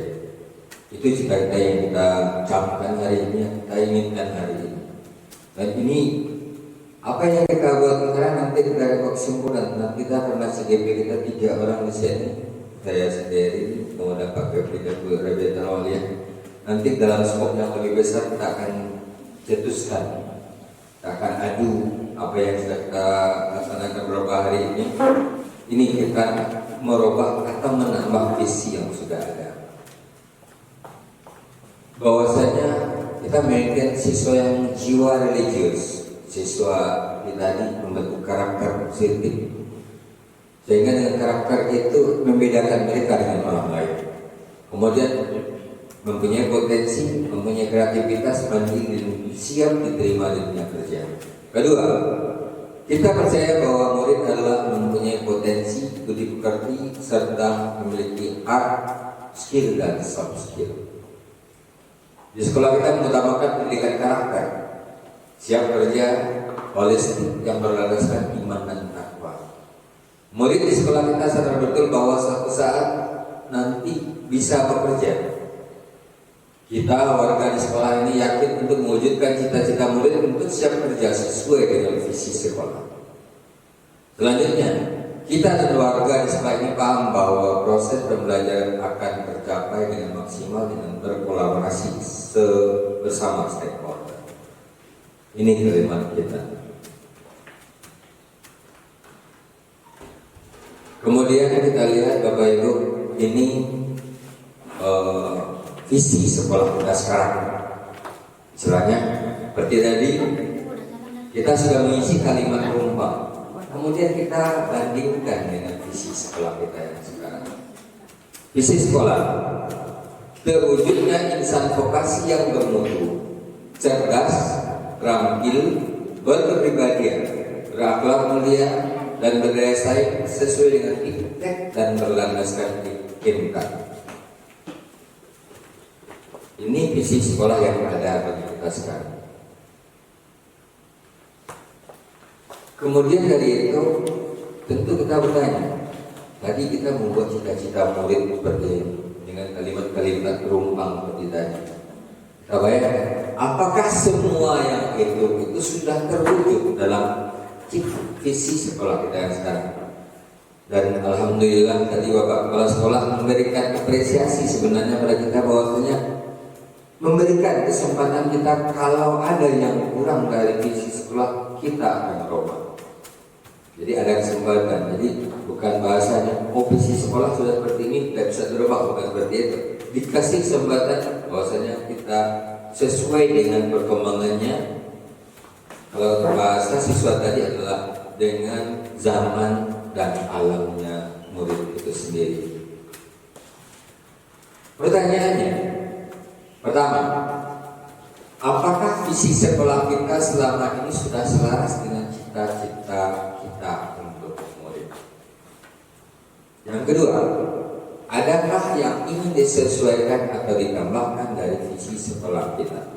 Itu cita-cita yang kita camkan hari ini, yang kita inginkan hari ini. Dan ini apa yang kita buat sekarang nanti kita dapat kesimpulan. Nanti kita pernah CGP kita 3 orang di sini, saya sendiri, kemudian Pak Kepri dan Bu Rebeta Aulia. Nanti dalam skop yang lebih besar kita akan cetuskan, kita akan adu apa yang sudah kita laksanakan beberapa hari ini. Ini kita merubah atau menambah visi yang sudah ada. Bahwasanya kita memiliki siswa yang jiwa religius, siswa kita ini membentuk karakter positif, sehingga dengan karakter itu membedakan mereka dengan orang lain. Kemudian mempunyai potensi, mempunyai kreativitas, mandiri, dan siap diterima di dunia kerja. Kedua, kita percaya bahwa murid adalah mempunyai potensi, budi pekerti, serta memiliki art, skill, dan soft skill. Di sekolah kita mengutamakan pendidikan karakter, siap kerja, holistik yang berlandaskan iman dan takwa. Murid di sekolah kita sadar betul bahwa suatu saat nanti bisa bekerja. Kita warga di sekolah ini yakin untuk mewujudkan cita-cita murid untuk siap kerja sesuai dengan visi sekolah. Selanjutnya, kita dan warga di sekolah ini paham bahwa proses pembelajaran akan tercapai dengan maksimal dengan berkolaborasi bersama stakeholder. Ini kalimat kita. Kemudian kita lihat Bapak Ibu, ini visi sekolah kita sekarang. Istilahnya seperti tadi kita sudah mengisi kalimat rumpang, kemudian kita bandingkan dengan visi sekolah kita yang sekarang. Visi sekolah, terwujudnya insan vokasi yang bermutu, cerdas, terampil, berkepribadian, berakhlak mulia, dan berdaya saing sesuai dengan iptek dan berlandaskan IMK. Ini visi sekolah yang ada bagi kita sekarang. Kemudian dari itu, tentu kita bertanya. Tadi kita membuat cita-cita murid seperti ini, dengan kalimat-kalimat rumpang seperti tadi. Kita bayangkan, apakah semua yang itu sudah terwujud dalam visi sekolah kita yang sekarang? Dan alhamdulillah tadi Bapak Kepala Sekolah memberikan apresiasi sebenarnya pada kita, bahwasanya memberikan kesempatan kita kalau ada yang kurang dari visi sekolah kita akan rombak. Jadi ada kesempatan. Jadi bukan bahasanya visi sekolah sudah seperti ini tidak bisa dirubah, bukan seperti itu. Dikasih kesempatan bahwasanya kita sesuai dengan perkembangannya. Kalau bahasa siswa tadi adalah dengan zaman dan alamnya murid itu sendiri. Pertanyaannya, pertama, apakah visi sekolah kita selama ini sudah selaras dengan cita-cita kita untuk murid? Yang kedua, adakah yang ingin disesuaikan atau ditambahkan dari visi sekolah kita?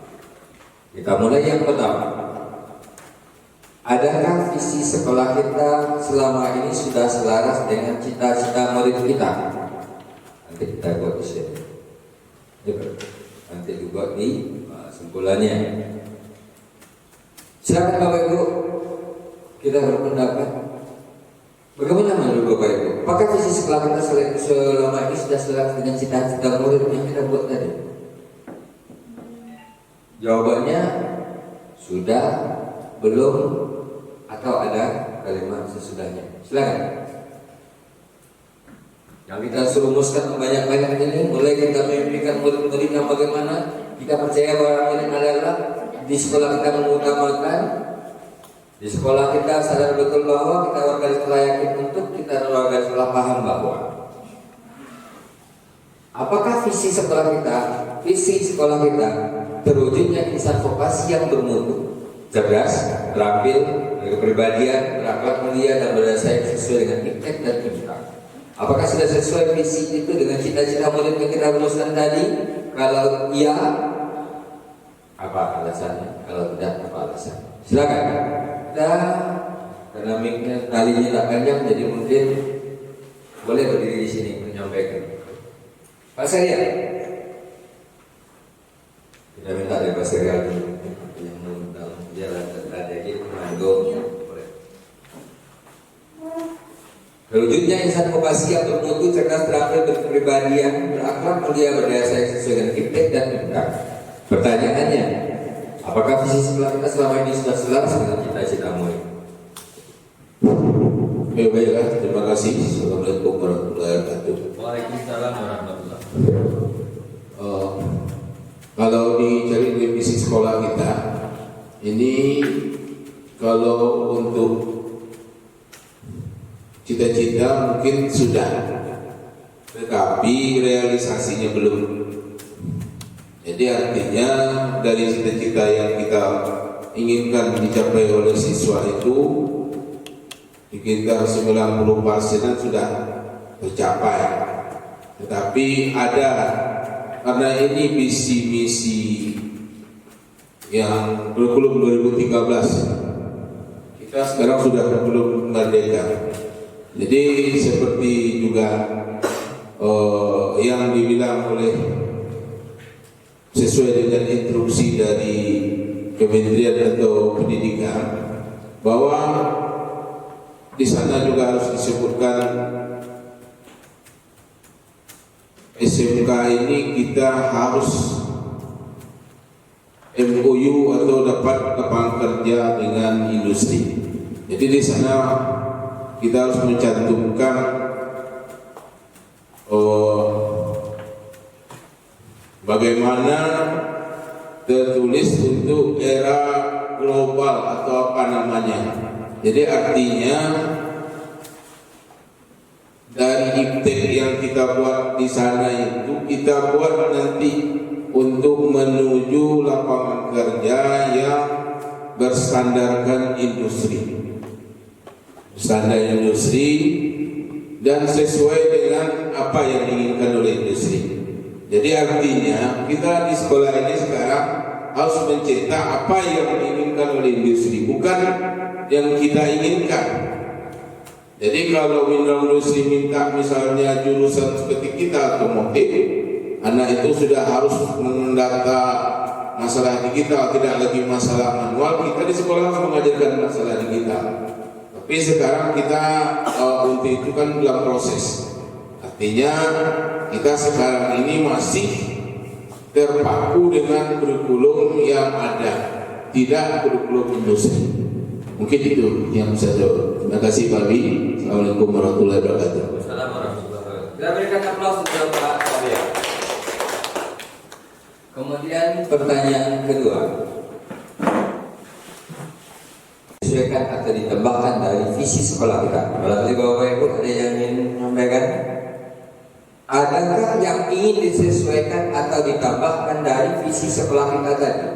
Kita mulai yang pertama. Adakah visi sekolah kita selama ini sudah selaras dengan cita-cita murid kita? Nanti kita buat di sini. Nanti dibuat di simpulannya. Silakan Bapak Ibu, kita berpendapat. Bagaimana menurut Bapak Ibu? Apakah visi sekolah kita selama ini sudah selaras dengan cita-cita murid yang kita buat tadi? Jawabannya sudah, belum, atau ada kalimat sesudahnya. Silakan. Yang kita surumuskan banyak-banyak ini, mulai kita memimpikan murid-murid yang bagaimana kita percaya bahwa ini adalah di sekolah kita mengutamakan, di sekolah kita sadar betul bahwa kita warga sekolah yakin untuk, kita warga sekolah paham bahwa apakah visi sekolah kita terwujudnya insan vokasi yang bermutu, cerdas, terampil, berkepribadian, berakhlak mulia dan berdasar sesuai dengan iptek dan impact. Apakah sudah sesuai visi itu dengan cita-cita murid yang kita rumuskan tadi? Kalau iya, apa alasannya? Kalau tidak, apa alasannya? Silakan. Dan karena mic-nya talinya tak panjang, jadi mungkin boleh berdiri di sini menyampaikan. Pak Surya, kita minta dari Pak Surya dulu yang mau jalan tadi monggo. Terwujudnya insan vokasi yang bermutu, cerdas, terampil, berkepribadian, berakhlak mulia, berdaya saing sesuai dengan iptek dan impact. Pertanyaannya, apakah visi sekolah kita selama ini sudah selaras dengan cita-cita murid? Baiklah, terima kasih. Assalamualaikum warahmatullahi wabarakatuh. Waalaikumsalam warahmatullahi Kalau dicari visi sekolah kita, ini kalau untuk cita-cita mungkin sudah, tetapi realisasinya belum. Jadi artinya dari cita-cita yang kita inginkan dicapai oleh siswa itu sekitar 90% sudah tercapai. Tetapi ada, karena ini visi misi yang kurikulum 2013, kita sekarang sudah kurikulum merdeka. Jadi seperti juga yang dibilang oleh sesuai dengan instruksi dari Kementerian atau Pendidikan, bahwa di sana juga harus disebutkan SMK ini kita harus MOU atau dapat lapangan kerja dengan industri. Jadi di sana kita harus mencantumkan bagaimana tertulis untuk era global atau apa namanya. Jadi artinya dari iptek yang kita buat di sana itu kita buat nanti untuk menuju lapangan kerja yang berstandarkan industri, standar industri dan sesuai dengan apa yang diinginkan oleh industri. Jadi artinya kita di sekolah ini sekarang harus mencetak apa yang diinginkan oleh industri, bukan yang kita inginkan. Jadi kalau industri minta misalnya jurusan seperti kita otomotif, anak itu sudah harus mendata masalah digital, tidak lagi masalah manual. Kita di sekolah harus mengajarkan masalah digital. Tapi sekarang kita untuk itu kan dalam proses. Artinya kita sekarang ini masih terpaku dengan kurikulum yang ada, tidak kurikulum industri. Mungkin itu yang bisa jawab. Terima kasih Pak Bi. Assalamualaikum warahmatullahi wabarakatuh. Kita berikan aplaus untuk Pak Surya. Kemudian pertanyaan kedua, disesuaikan atau ditambahkan dari visi sekolah kita. Kalau tadi Bapak Ibu ada yang ingin menyampaikan, adakah yang ingin disesuaikan atau ditambahkan dari visi sekolah kita tadi?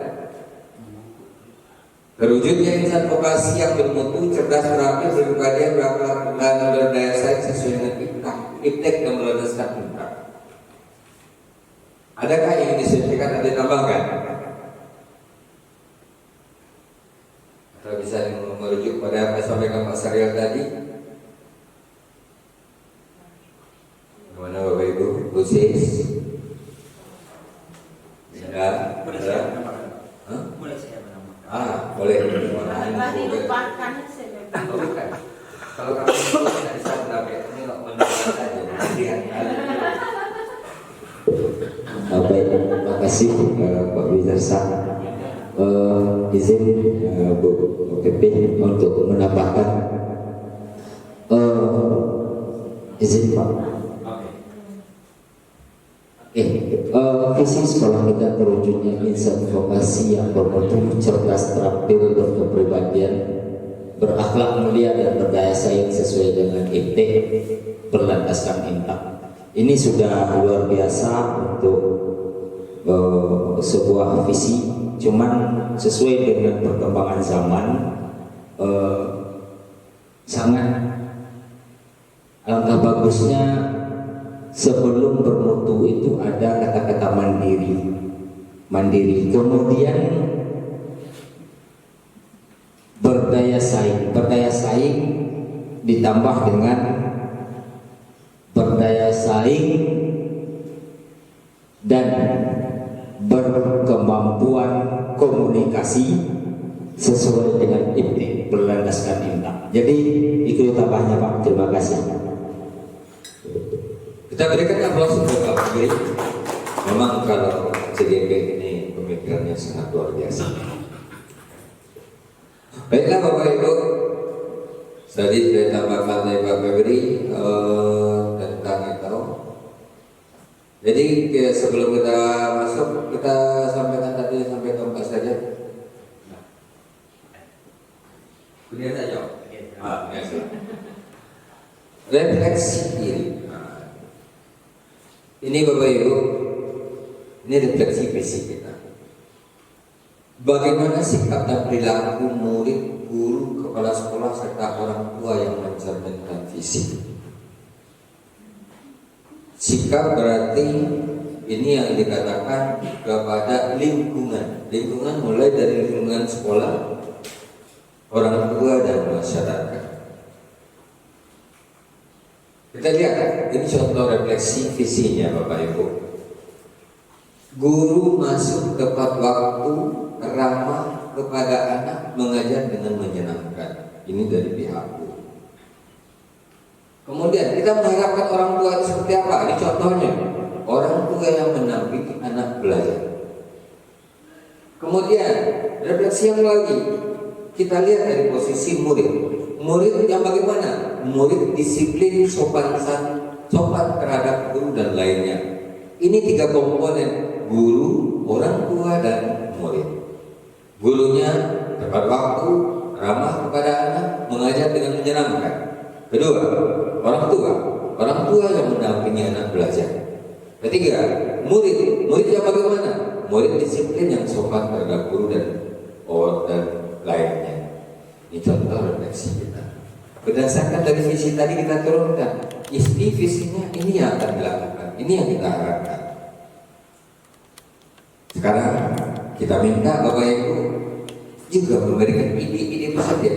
Terwujudnya insan vokasi yang bermutu, cerdas, terampil, berkepribadian, berakhlak dan berdaya saing sesuai dengan iptek dan berdasarkan impact. Adakah yang ingin disesuaikan atau ditambahkan? Atau bisa merujuk pada apa yang disampaikan Pak Syariel tadi? Bagaimana Bapak Ibu? Khusus? Ya, Boleh saya menambahkan? Boleh saya menambahkan? Boleh. Dilupakan Bukan. Kalau kamu tidak bisa mendapat ini mendapat saja. Baik, terima kasih Pak Widarsa. Izin Bu Kepin untuk menambahkan. Izin Pak. Visi sekolah kita terwujudnya insan vokasi yang bermutu, cerdas, terampil, berkepribadian, berakhlak mulia dan berdaya saing sesuai dengan iptek berlandaskan impact. Ini sudah luar biasa untuk sebuah visi cuman sesuai dengan perkembangan zaman sangat alangkah bagusnya sebelum bermutu itu ada kata-kata mandiri, kemudian berdaya saing ditambah dengan berdaya saing dan berkemampuan komunikasi sesuai dengan IPTE, berlandaskan IMTA. Jadi itu tambahnya Pak. Terima kasih. Kita berikan aplaus untuk Pak Giri. Memang kalau CGP ini pemikirannya sangat luar biasa. Baiklah Bapak Ibu, tadi saya tambahkan dari Pak Giri tentang itu. Jadi sebelum kita masuk, kita sampaikan tadi sampai keempat saja. Kemudian saja. Refleksi diri. Ini Bapak Ibu, ini refleksi visi kita. Bagaimana sikap dan perilaku murid, guru, kepala sekolah serta orang tua yang mencerminkan visi. Sikap berarti ini yang dikatakan kepada lingkungan. Lingkungan mulai dari lingkungan sekolah, orang tua dan masyarakat. Kita lihat, ini contoh refleksi visinya Bapak Ibu. Guru masuk tepat waktu, ramah kepada anak, mengajar dengan menyenangkan. Ini dari pihak guru. Kemudian kita mengharapkan orang tua itu seperti apa? Ini contohnya, orang tua yang mendampingi anak belajar. Kemudian refleksi yang lagi, kita lihat dari posisi murid. Murid yang bagaimana? Murid disiplin, sopan terhadap guru dan lainnya. Ini 3 komponen: guru, orang tua, dan murid. Gurunya tepat waktu, ramah kepada anak, mengajar dengan menyenangkan. Kedua, orang tua yang mendampingi anak belajar. Ketiga, murid yang bagaimana? Murid disiplin yang sopan terhadap guru dan lainnya. Ini contoh refleksi kita. Berdasarkan dari visi tadi kita turunkan, visinya ini yang akan dilakukan, ini yang kita harapkan. Sekarang kita minta Bapak Ibu juga memberikan ide-ide saja,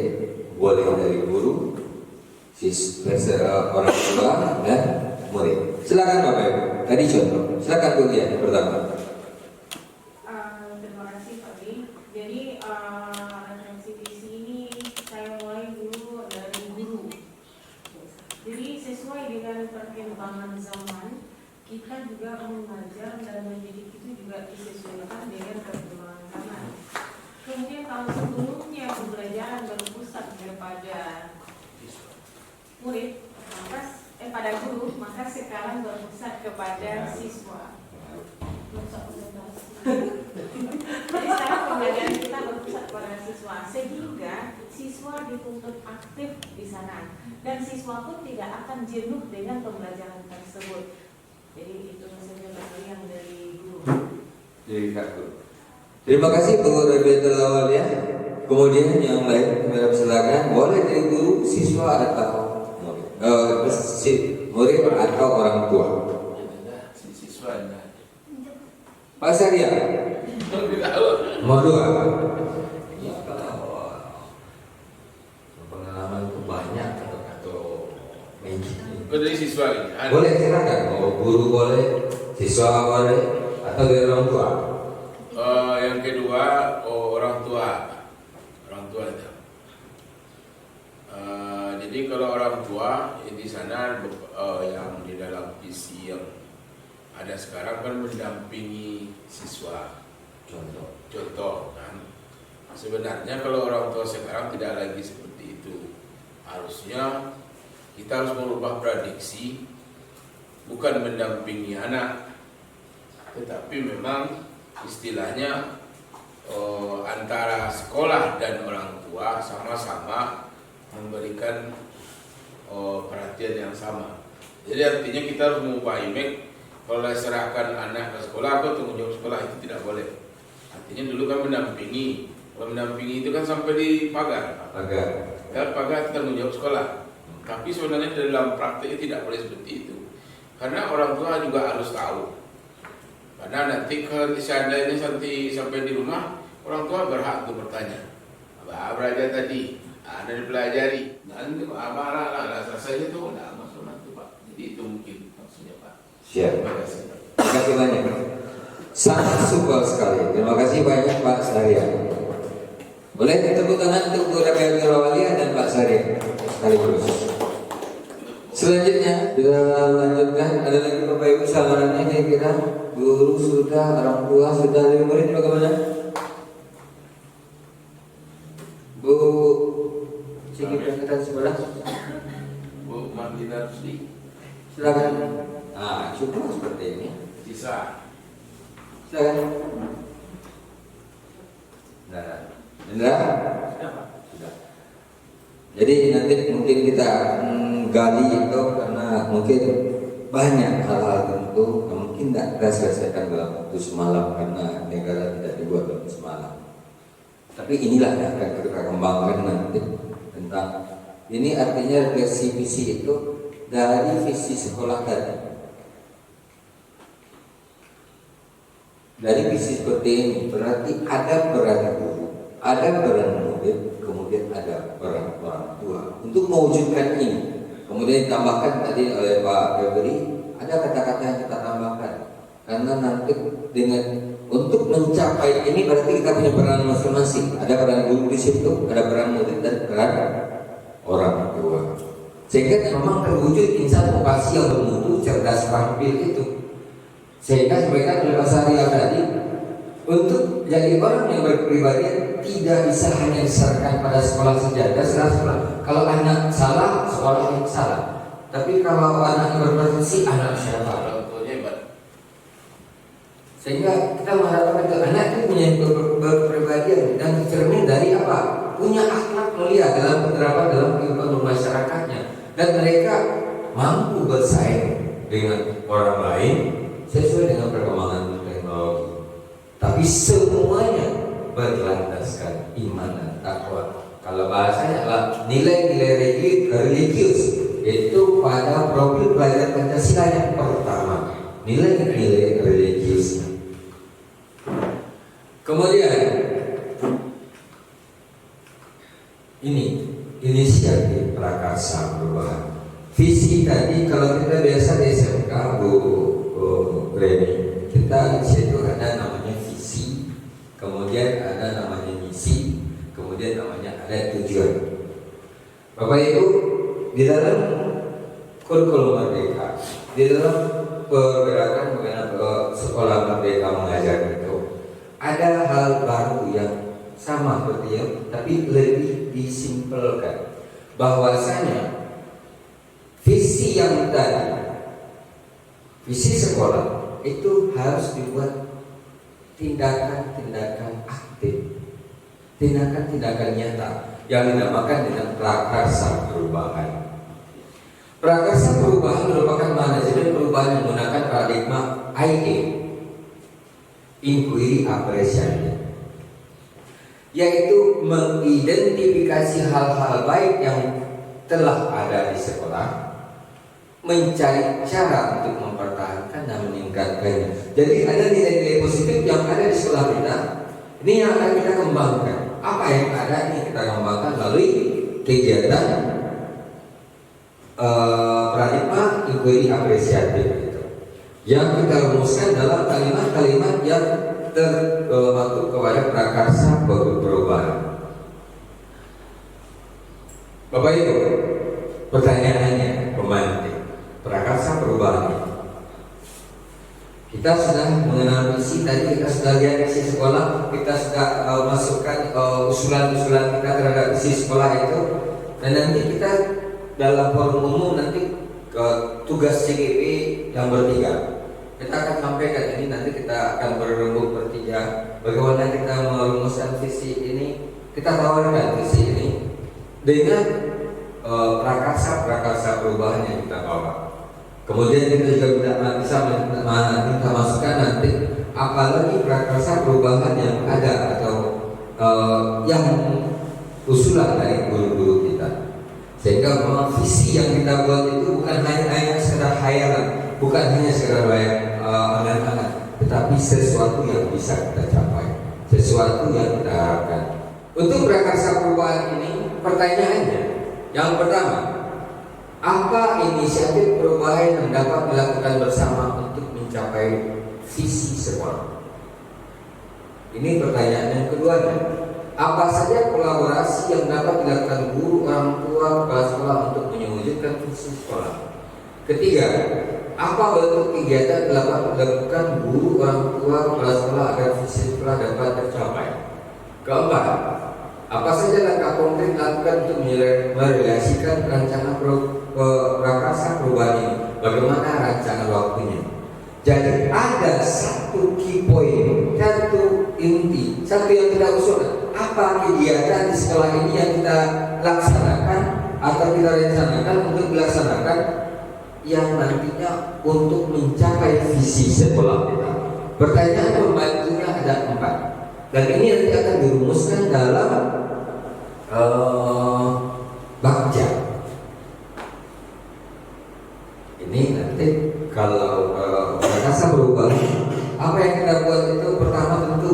boleh dari guru, orang tua dan murid. Silakan Bapak Ibu. Tadi contoh. Silakan Bu Lia yang pertama. Terima kasih Pak Lee. Jadi refleksi visi ini saya mulai dulu dari guru. Jadi sesuai dengan perkembangan zaman, kita juga mengajar dan mendidik itu juga disesuaikan dengan perkembangan zaman. Kemudian kalau sebelumnya pembelajaran berpusat kepada murid, pada guru, maka sekarang berpusat kepada siswa. Jadi sekarang pembelajaran kita berpusat pada siswa, sehingga siswa dituntut aktif di sana, dan siswa pun tidak akan jenuh dengan pembelajaran tersebut. Jadi itu saja yang dari guru. Dari Kak Guru. Terima kasih Bu Rabiatul Awal ya. Kemudian yang lain silakan, boleh dari guru, siswa atau murid atau orang tua. Pak Sarya, mau dua? Pengalaman itu banyak atau dari siswa ini. Boleh silakan, mau guru boleh, siswa boleh, atau dari orang tua. Yang kedua, orang tua itu. Jadi kalau orang tua di sana yang di dalam visi yang ada sekarang kan mendampingi siswa. Contoh kan. Sebenarnya kalau orang tua sekarang tidak lagi seperti itu. Harusnya kita harus merubah prediksi, bukan mendampingi anak, tetapi memang istilahnya antara sekolah dan orang tua sama-sama memberikan perhatian yang sama. Jadi artinya kita harus mengubah image. Kalau serahkan anak ke sekolah, aku tanggung jawab sekolah, itu tidak boleh. Artinya dulu kan mendampingi. Kalau mendampingi itu kan sampai di pagar. Pagar tanggung jawab sekolah. Tapi sebenarnya dalam prakteknya tidak boleh seperti itu. Karena orang tua juga harus tahu. Karena nanti seandainya sampai di rumah, orang tua berhak untuk bertanya. Apa belajar tadi? Ada dipelajari. Nanti marah lah rasanya itu enggak masuk nanti Pak. Jadi itu mungkin maksudnya Pak. Siap. Terima kasih banyak. Sangat super sekali. Terima kasih banyak Pak Saria. Boleh tepuk tangan untuk Bapak Walia dan Pak Saria sekaligus. Selanjutnya kita lanjutkan. Ada lagi Bapak Ibu samarannya kira-kira guru sudah, orang tua sudah, dari murid bagaimana? Bu Ciki Perangkatan sebelah. Bu Martina Rusdi. Silakan. Nah, cukup seperti ini. Bisa. Silakan. Nah, Indra? Sudah. Jadi nanti mungkin kita gali itu karena mungkin banyak hal-hal tentu yang mungkin tidak kita selesaikan dalam waktu semalam karena negara tidak dibuat dalam semalam. Tapi inilah yang akan kita kembangkan nanti tentang ini, artinya refleksi visi itu dari visi sekolah tadi. Dari visi seperti ini berarti ada peran guru, ada peran murid, kemudian ada peran orang tua untuk mewujudkan ini. Kemudian ditambahkan tadi oleh Pak Febri, ada kata-kata yang kita tambahkan karena nanti dengan untuk mencapai ini berarti kita punya peran masing-masing. Ada peran guru di situ, ada peran murid dan peran orang tua. Sehingga memang terwujud insan vokasi yang bermutu, cerdas, terampil itu. Sehingga sebagai oleh Pak Saria tadi, untuk jadi orang yang berkepribadian tidak bisa hanya diserahkan pada sekolah saja. Sekolah. Kalau anak salah, sekolah yang salah. Tapi kalau anak yang berprestasi, anak siapa? Sehingga kita mengharapkan itu anak itu punya berkepribadian dan tercermin dari apa? Punya akhlak mulia dalam penerapan dalam kehidupan bermasyarakatnya, dan mereka mampu bersaing dengan orang lain sesuai dengan perkembangan teknologi. Tapi semuanya berlandaskan iman dan takwa. Kalau bahasanya adalah nilai-nilai religius, itu pada profil pelajaran Pancasila yang pertama, nilai-nilai religius. Kemudian ini inisiatif prakarsa perubahan. Visi tadi kalau kita biasa di SMK Bu Reni, kita di situ ada namanya visi, kemudian ada namanya misi, kemudian namanya ada tujuan. Bapak Ibu, di dalam kurikulum Merdeka, di dalam pergerakan sekolah Merdeka mengajar itu ada hal baru yang sama seperti yang tapi lebih disimpelkan, bahwasanya visi yang tadi, visi sekolah itu harus dibuat tindakan-tindakan aktif, tindakan-tindakan nyata yang dinamakan dengan prakarsa perubahan. Prakarsa perubahan merupakan manajemen perubahan menggunakan paradigma IA, inquiry appreciation, yaitu mengidentifikasi hal-hal baik yang telah ada di sekolah, mencari cara untuk mempertahankan dan meningkatkannya. Jadi ada nilai-nilai positif yang ada di sekolah kita. Ini yang akan kita kembangkan. Apa yang ada ini kita kembangkan melalui kegiatan paradigma inquiry apresiatif itu. Yang kita rumuskan dalam kalimat-kalimat yang termasuk kepada prakarsa perubahan. Bapak Ibu, pertanyaannya pemantik prakarsa perubahan. Kita sudah mengenal misi tadi, kita sudah lihat misi sekolah, kita sudah masukkan usulan-usulan kita terhadap misi sekolah itu, dan nanti kita dalam forum umum nanti ke tugas CGP yang bertiga. Kita akan sampaikan ini, nanti kita akan berembuk bertiga bagaimana kita merumuskan visi ini, kita tawarkan visi ini dengan prakarsa perubahan yang kita bawa. Kemudian kita juga bisa minta masukan nanti apalagi prakarsa perubahan yang ada atau yang usulan dari guru-guru kita, sehingga memang visi yang kita buat itu bukan hanya sekedar khayalan, bukan hanya sekedar angan-angan, tetapi sesuatu yang bisa kita capai, sesuatu yang kita harapkan. Untuk prakarsa perubahan ini, pertanyaannya yang pertama, apa inisiatif perubahan yang dapat dilakukan bersama untuk mencapai visi sekolah? Ini pertanyaan yang kedua. Apa saja kolaborasi yang dapat dilakukan guru, orang tua, kepala sekolah untuk mewujudkan visi sekolah? Ketiga, apa bentuk kegiatan dapat dilakukan guru, orang tua, kepala sekolah agar visi sekolah dapat tercapai? Keempat, apa saja langkah konkret dilakukan untuk merealisasikan rancangan prakarsa perubahan ini? Bagaimana rancangan waktunya? Jadi ada satu key point, satu inti, satu yang kita usulkan. Apa kegiatan di sekolah ini yang kita laksanakan atau kita rencanakan untuk dilaksanakan yang nantinya untuk mencapai visi sekolah kita? Pertanyaan pembantunya ada 4, dan ini nanti akan dirumuskan dalam bakja. Ini nanti kalau prakarsa berubah, apa yang kita buat itu pertama tentu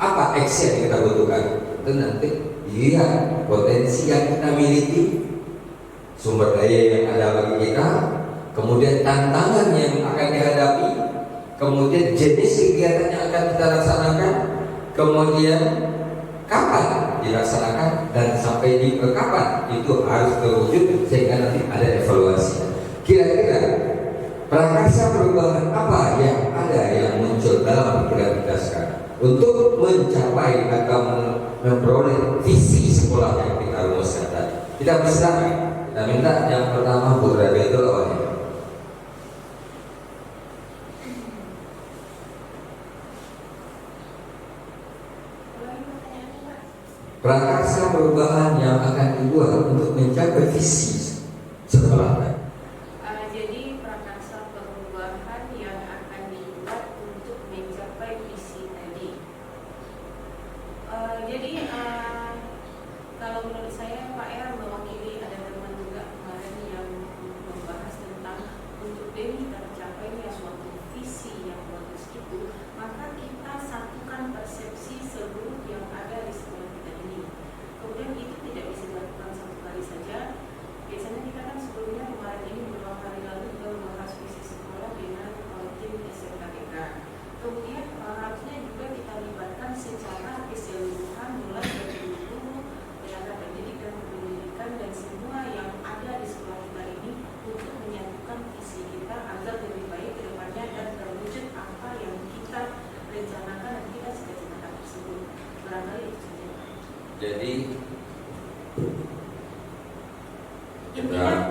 apa action yang kita butuhkan. Itu nanti lihat potensi yang kita miliki, sumber daya yang ada bagi kita, kemudian tantangan yang akan dihadapi, kemudian jenis kegiatan yang akan kita laksanakan, kemudian kapan dilaksanakan, dan sampai di kapan itu harus terwujud sehingga nanti ada evaluasi. Kira-kira prakarsa perubahan apa yang ada yang muncul dalam pikiran kita sekarang untuk mencapai atau memperoleh visi sekolah yang kita rumuskan tadi? Kita bersilakan. Kita minta yang pertama Bu Rabiatul awalnya. Prakarsa perubahan yang akan dibuat untuk mencapai visi sekolah tadi. Jadi prakarsa perubahan yang akan dibuat untuk mencapai visi tadi. Jadi kalau menurut saya Pak Er mewakili, ada teman juga kemarin yang membahas tentang untuk demi tercapainya suatu visi yang bagus itu, maka kita satukan persepsi seluruh yang ada di sekolah kita ini. Kemudian itu tidak bisa dilakukan satu kali saja. Biasanya kita kan sebelumnya kemarin ini beberapa hari lalu juga membahas visi sekolah dengan tim SMKTK. Kemudian harusnya juga kita libatkan secara keseluruhan, mulai dari guru, tenaga pendidik dan pendidikan, dan semua yang ada di sekolah kita ini untuk menyatukan visi kita agar lebih baik ke depannya dan terwujud apa yang kita rencanakan dan kita cita-citakan tersebut. Barangkali itu saja. Jadi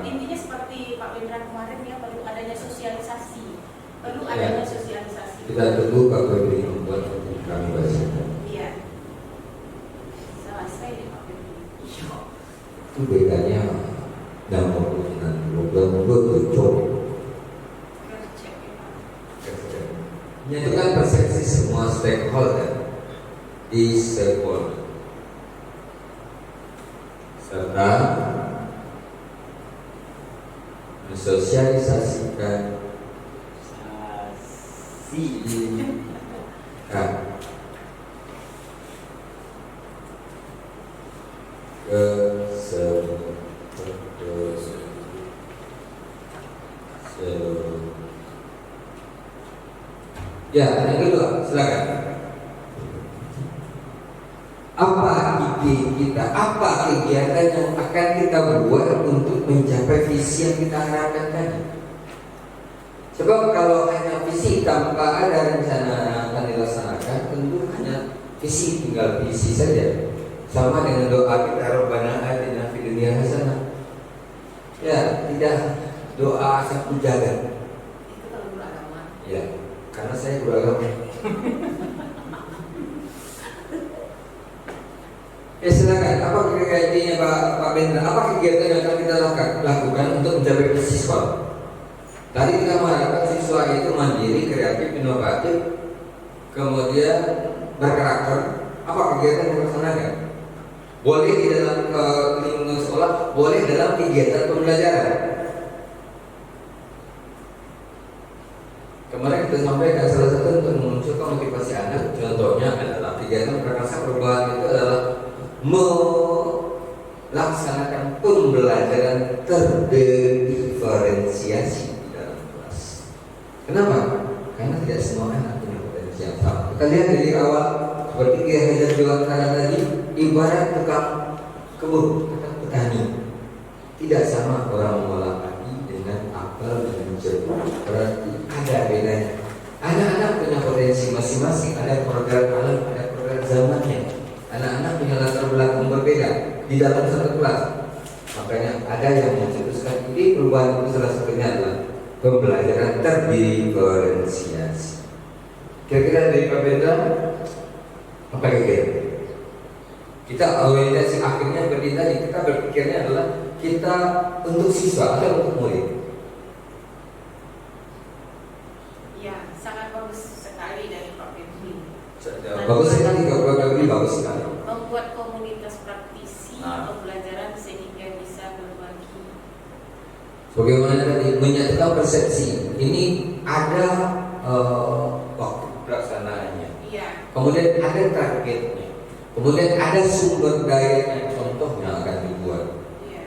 intinya seperti Pak Wendra kemarin ya, perlu adanya sosialisasi, adanya sosialisasi. Kita tunggu Pak Wendra membuat kami bahasakan. Iya. Selesai deh Pak Wendra. Itu bedanya dampak dan mobil cocok. Menyatukan persepsi semua stakeholder di sekolah serta mensosialisasikan Ya, yang kedua, silakan. Apa ide kita, apa kegiatan yang akan kita buat untuk mencapai visi yang kita harapkan tadi? Sebab kalau hanya visi tanpa ada rencana yang akan dilaksanakan, tentu hanya visi, tinggal visi saja. Sama dengan doa kita, Rabbana atina fid dunya hasanah. Ya, tidak doa satu jalan. Itu kalau beragama. Ya, karena saya beragama. Silakan. Apa kegiatannya Pak Bendra? Apa kegiatan yang akan kita lakukan untuk mencapai visi sekolah? Tadi kita mengharapkan siswa itu mandiri, kreatif, inovatif, kemudian berkarakter. Apa kegiatan yang dilaksanakan? Boleh di dalam lingkungan sekolah, boleh dalam kegiatan pembelajaran. Kemarin kita sampaikan salah satu untuk memunculkan motivasi anak, contohnya adalah kegiatan prakarsa perubahan itu adalah melaksanakan pembelajaran terdiferensiasi di dalam kelas. Kenapa? Karena tidak semua anak punya potensi yang sama. Kita lihat dari awal seperti Kiai Hajar Dewantara tadi, ibarat tukang kebun, tukang petani. Tidak sama orang mengolah padi dengan apel dengan jeruk. Berarti ada bedanya. Anak-anak punya potensi masing-masing. Ada program alam, ada program zamannya. Anak-anak punya latar belakang berbeda di dalam satu kelas. Makanya ada yang mencetuskan ide perubahan itu salah satunya adalah pembelajaran terdiferensiasi. Kira-kira dari Pak Benda apa kira-kira? Kita orientasi akhirnya seperti tadi, kita berpikirnya adalah kita untuk siswa atau untuk murid. Ya, sangat bagus sekali dari Pak Febri. Bagus sekali, Pak Febri bagus sekali. Membuat komunitas praktisi pembelajaran sehingga bisa berbagi. Bagaimana tadi menyatukan persepsi. Ini ada waktu pelaksanaannya. Iya. Kemudian ada targetnya. Kemudian ada sumber daya, contoh yang akan dibuat. Iya.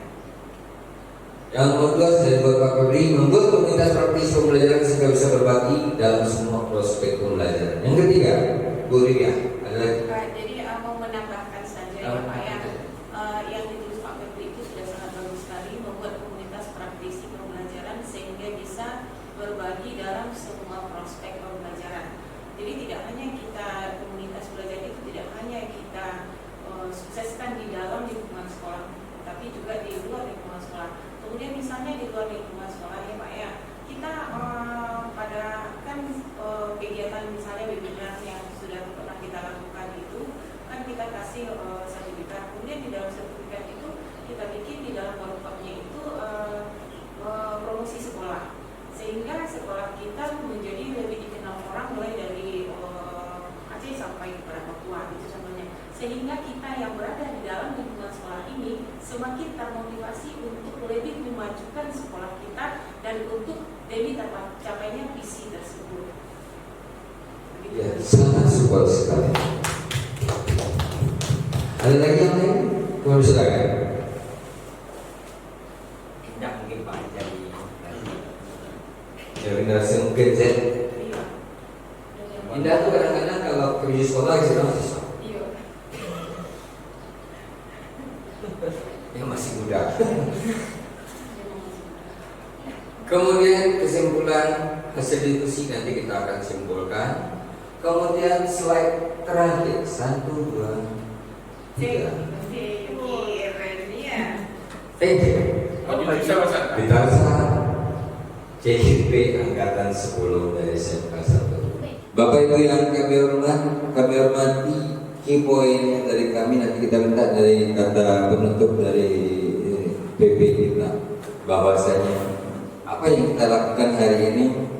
Yang kedua dari Bapak Febri membuat komunitas praktis pembelajaran sehingga bisa berbagi dalam semua prospek pembelajaran. Yang ketiga, Bu Ria adalah Jadi mau menambahkan saja ya Pak ya, yang ditulis Pak Febri itu sudah sangat bagus sekali, membuat komunitas praktisi pembelajaran sehingga bisa berbagi dalam semua prospek pembelajaran. Jadi tidak hanya kita komunitas belajar itu tidak hanya kita sukseskan di dalam lingkungan sekolah, tapi juga di luar lingkungan sekolah. Kemudian misalnya di luar lingkungan sekolah ya Pak ya, kita pada kan kegiatan misalnya webinar yang sudah pernah kita lakukan itu kan kita kasih sertifikat. Kemudian di dalam sertifikat itu kita bikin di dalam workshopnya itu promosi sekolah, sehingga sekolah kita menjadi lebih dikenal orang mulai dari Aceh sampai kepada Papua itu contohnya. Sehingga kita yang berada di dalam lingkungan sekolah ini semakin termotivasi untuk lebih memajukan sekolah kita dan untuk demi tercapainya visi tersebut. ya, sangat support sekali. Ada lagi yang lain? Mohon silakan. Tidak mungkin Pak jadi Ya, generasi mungkin Z. Indah tuh kadang-kadang kalau pergi sekolah kita masih sama. Yang masih muda. Kemudian kesimpulan hasil diskusi nanti kita akan simpulkan. Kemudian slide terakhir 1, 2, 3. Thank you. Bitarsa CIP Angkatan 10 dari SMK 1. Bapak Ibu yang kami hormati, key point dari kami nanti kita minta dari kata penutup dari PP kita bahwasanya apa yang kita lakukan hari ini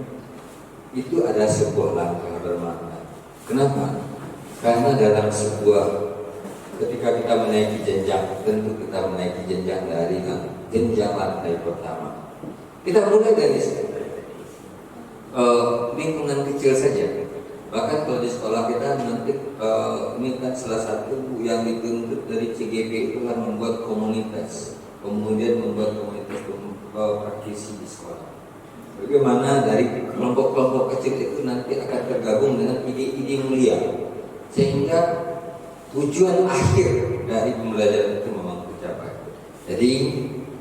itu ada sebuah langkah bermakna. Kenapa? Karena dalam sebuah ketika kita menaiki jenjang, tentu kita menaiki jenjang dari jenjang lantai pertama. Kita mulai dari lingkungan kecil saja. Bahkan kalau di sekolah kita nanti ini kan salah satu yang dituntut dari CGP itu kan membuat komunitas, kemudian membuat komunitas praktisi di sekolah. Bagaimana dari kelompok-kelompok kecil itu nanti akan tergabung dengan ide-ide mulia, sehingga tujuan akhir dari pembelajaran itu memang tercapai. Jadi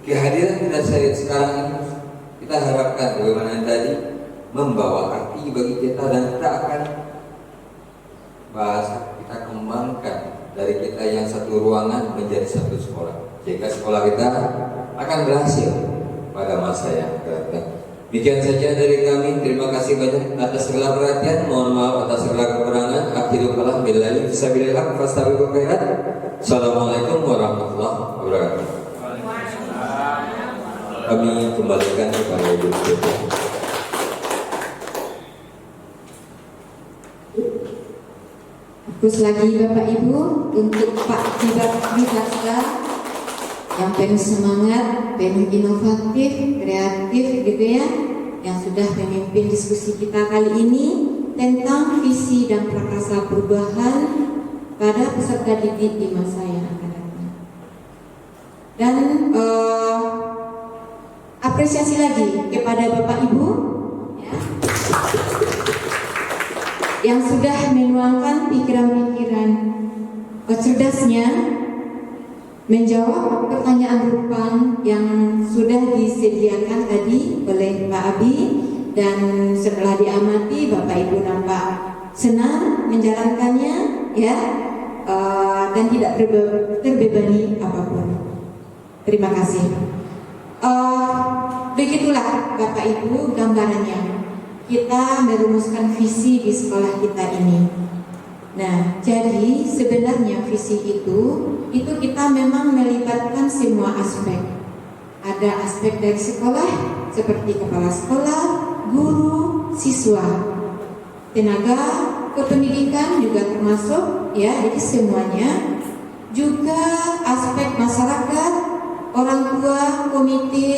kehadiran kita sekarang ini kita harapkan bagaimana tadi membawa arti bagi kita, dan kita akan bahas, kita kembangkan dari kita yang satu ruangan menjadi satu sekolah, sehingga sekolah kita akan berhasil pada masa yang akan datang. Demikian saja dari kami. Terima kasih banyak atas segala perhatian. Mohon maaf atas segala kekurangan. Akhirul kalam billahi fisabilillah fastabiqul khairat. Assalamualaikum warahmatullahi wabarakatuh. Kami kembalikan kepada Ibu. Terus lagi Bapak Ibu, untuk Pak Dibaksa yang penuh semangat, penuh inovatif, kreatif gitu ya, yang sudah memimpin diskusi kita kali ini tentang visi dan prakarsa perubahan pada peserta didik di masa yang akan datang. Dan apresiasi lagi kepada Bapak Ibu ya, yang sudah menuangkan pikiran-pikiran cerdasnya menjawab pertanyaan Rupang yang sudah disediakan tadi oleh Pak Abi, dan setelah diamati Bapak Ibu nampak senang menjalankannya ya, dan tidak terbebani apapun. Terima kasih. Begitulah Bapak Ibu gambarannya. Kita merumuskan visi di sekolah kita ini. Nah, jadi sebenarnya visi itu kita memang melibatkan semua aspek. Ada aspek dari sekolah seperti kepala sekolah, guru, siswa, tenaga kependidikan juga termasuk ya, jadi semuanya. Juga aspek masyarakat, orang tua, komite,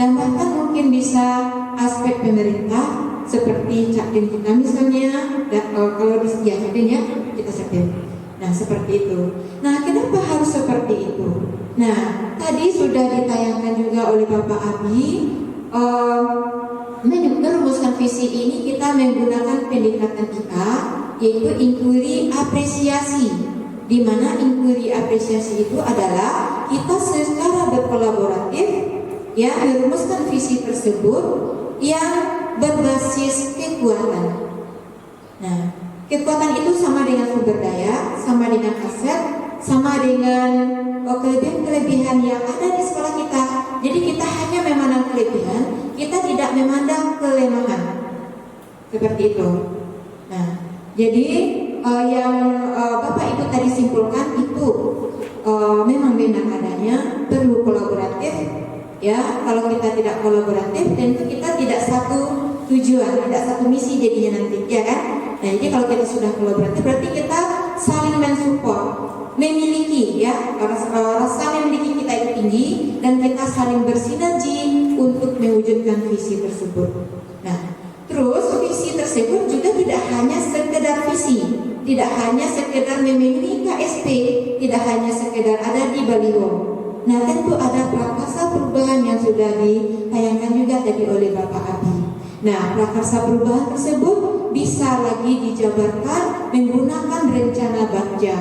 dan bahkan mungkin bisa aspek pemerintah seperti Cakdin kita misalnya, kalau di Cakdin ya kita Cakdin. Nah seperti itu. Nah kenapa harus seperti itu? Nah tadi sudah ditayangkan juga oleh Bapak Abi, merumuskan visi ini kita menggunakan pendekatan kita, yaitu inquiry apresiasi, di mana inquiry apresiasi itu adalah kita secara berkolaboratif ya merumuskan visi tersebut yang berbasis kekuatan. Nah, kekuatan itu sama dengan sumber daya, sama dengan aset, sama dengan kelebihan-kelebihan yang ada di sekolah kita. Jadi kita hanya memandang kelebihan, kita tidak memandang kelemahan. Seperti itu. Nah, jadi yang Bapak Ibu tadi simpulkan itu memang benar adanya, perlu kolaboratif. Ya, kalau kita tidak kolaboratif, tentu kita tidak satu tujuan, tidak satu misi jadinya nanti, ya kan? Nah, jadi kalau kita sudah kolaboratif, berarti kita saling mensupport, memiliki, ya, rasa memiliki kita itu tinggi, dan kita saling bersinergi untuk mewujudkan visi tersebut. Nah, terus visi tersebut juga tidak hanya sekedar visi, tidak hanya sekedar memiliki KSP, tidak hanya sekedar ada di baliho. Nah, tentu ada prakarsa perubahan yang sudah ditayangkan juga tadi oleh Bapak Abi. Nah, prakarsa perubahan tersebut bisa lagi dijabarkan menggunakan rencana Bagja.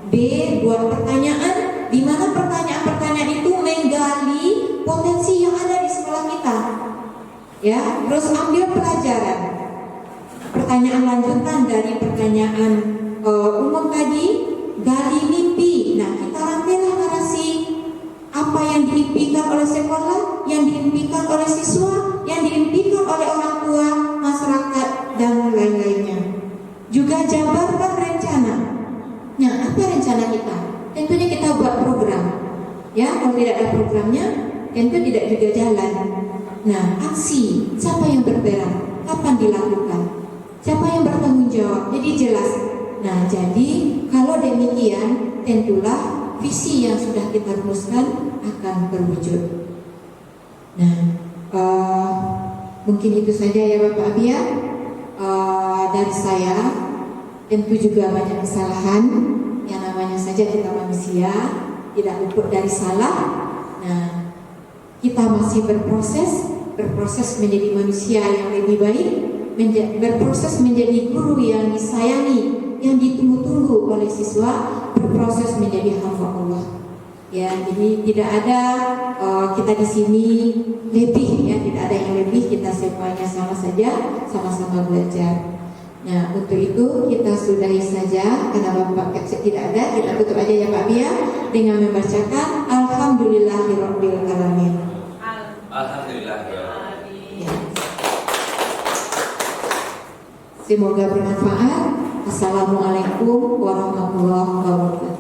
B, buat pertanyaan, di mana pertanyaan-pertanyaan itu menggali potensi yang ada di sekolah kita. Ya, terus ambil pelajaran. Pertanyaan lanjutan dari pertanyaan umum tadi, gali mimpi. Nah, kita rangkailah narasi. Apa yang diimpikan oleh sekolah, yang diimpikan oleh siswa, yang diimpikan oleh orang tua, masyarakat, dan lain-lainnya. Juga jabarkan rencana. Nah, apa rencana kita? Tentunya kita buat program. Ya, kalau tidak ada programnya, tentu tidak juga jalan. Nah, aksi, siapa yang berperan? Kapan dilakukan? Siapa yang bertanggung jawab? Jadi jelas. Nah, jadi kalau demikian, tentulah visi yang sudah kita rumuskan akan terwujud. Nah, mungkin itu saja ya Bapak Abi ya. Dari saya, tentu juga banyak kesalahan. Yang namanya saja kita manusia, tidak luput dari salah. Nah, kita masih berproses menjadi manusia yang lebih baik, berproses menjadi guru yang disayangi, yang ditunggu-tunggu oleh siswa, berproses menjadi hamba Allah. Ya, jadi tidak ada kita di sini lebih, ya, tidak ada yang lebih, kita semuanya sama saja, sama-sama belajar. Nah, untuk itu kita sudahi saja karena Bapak Kapsek tidak ada, kita tutup aja ya Pak Bia dengan membacakan Alhamdulillahirabbil alamin. Alhamdulillahirabbil. Ya. Semoga bermanfaat. Assalamualaikum warahmatullahi wabarakatuh.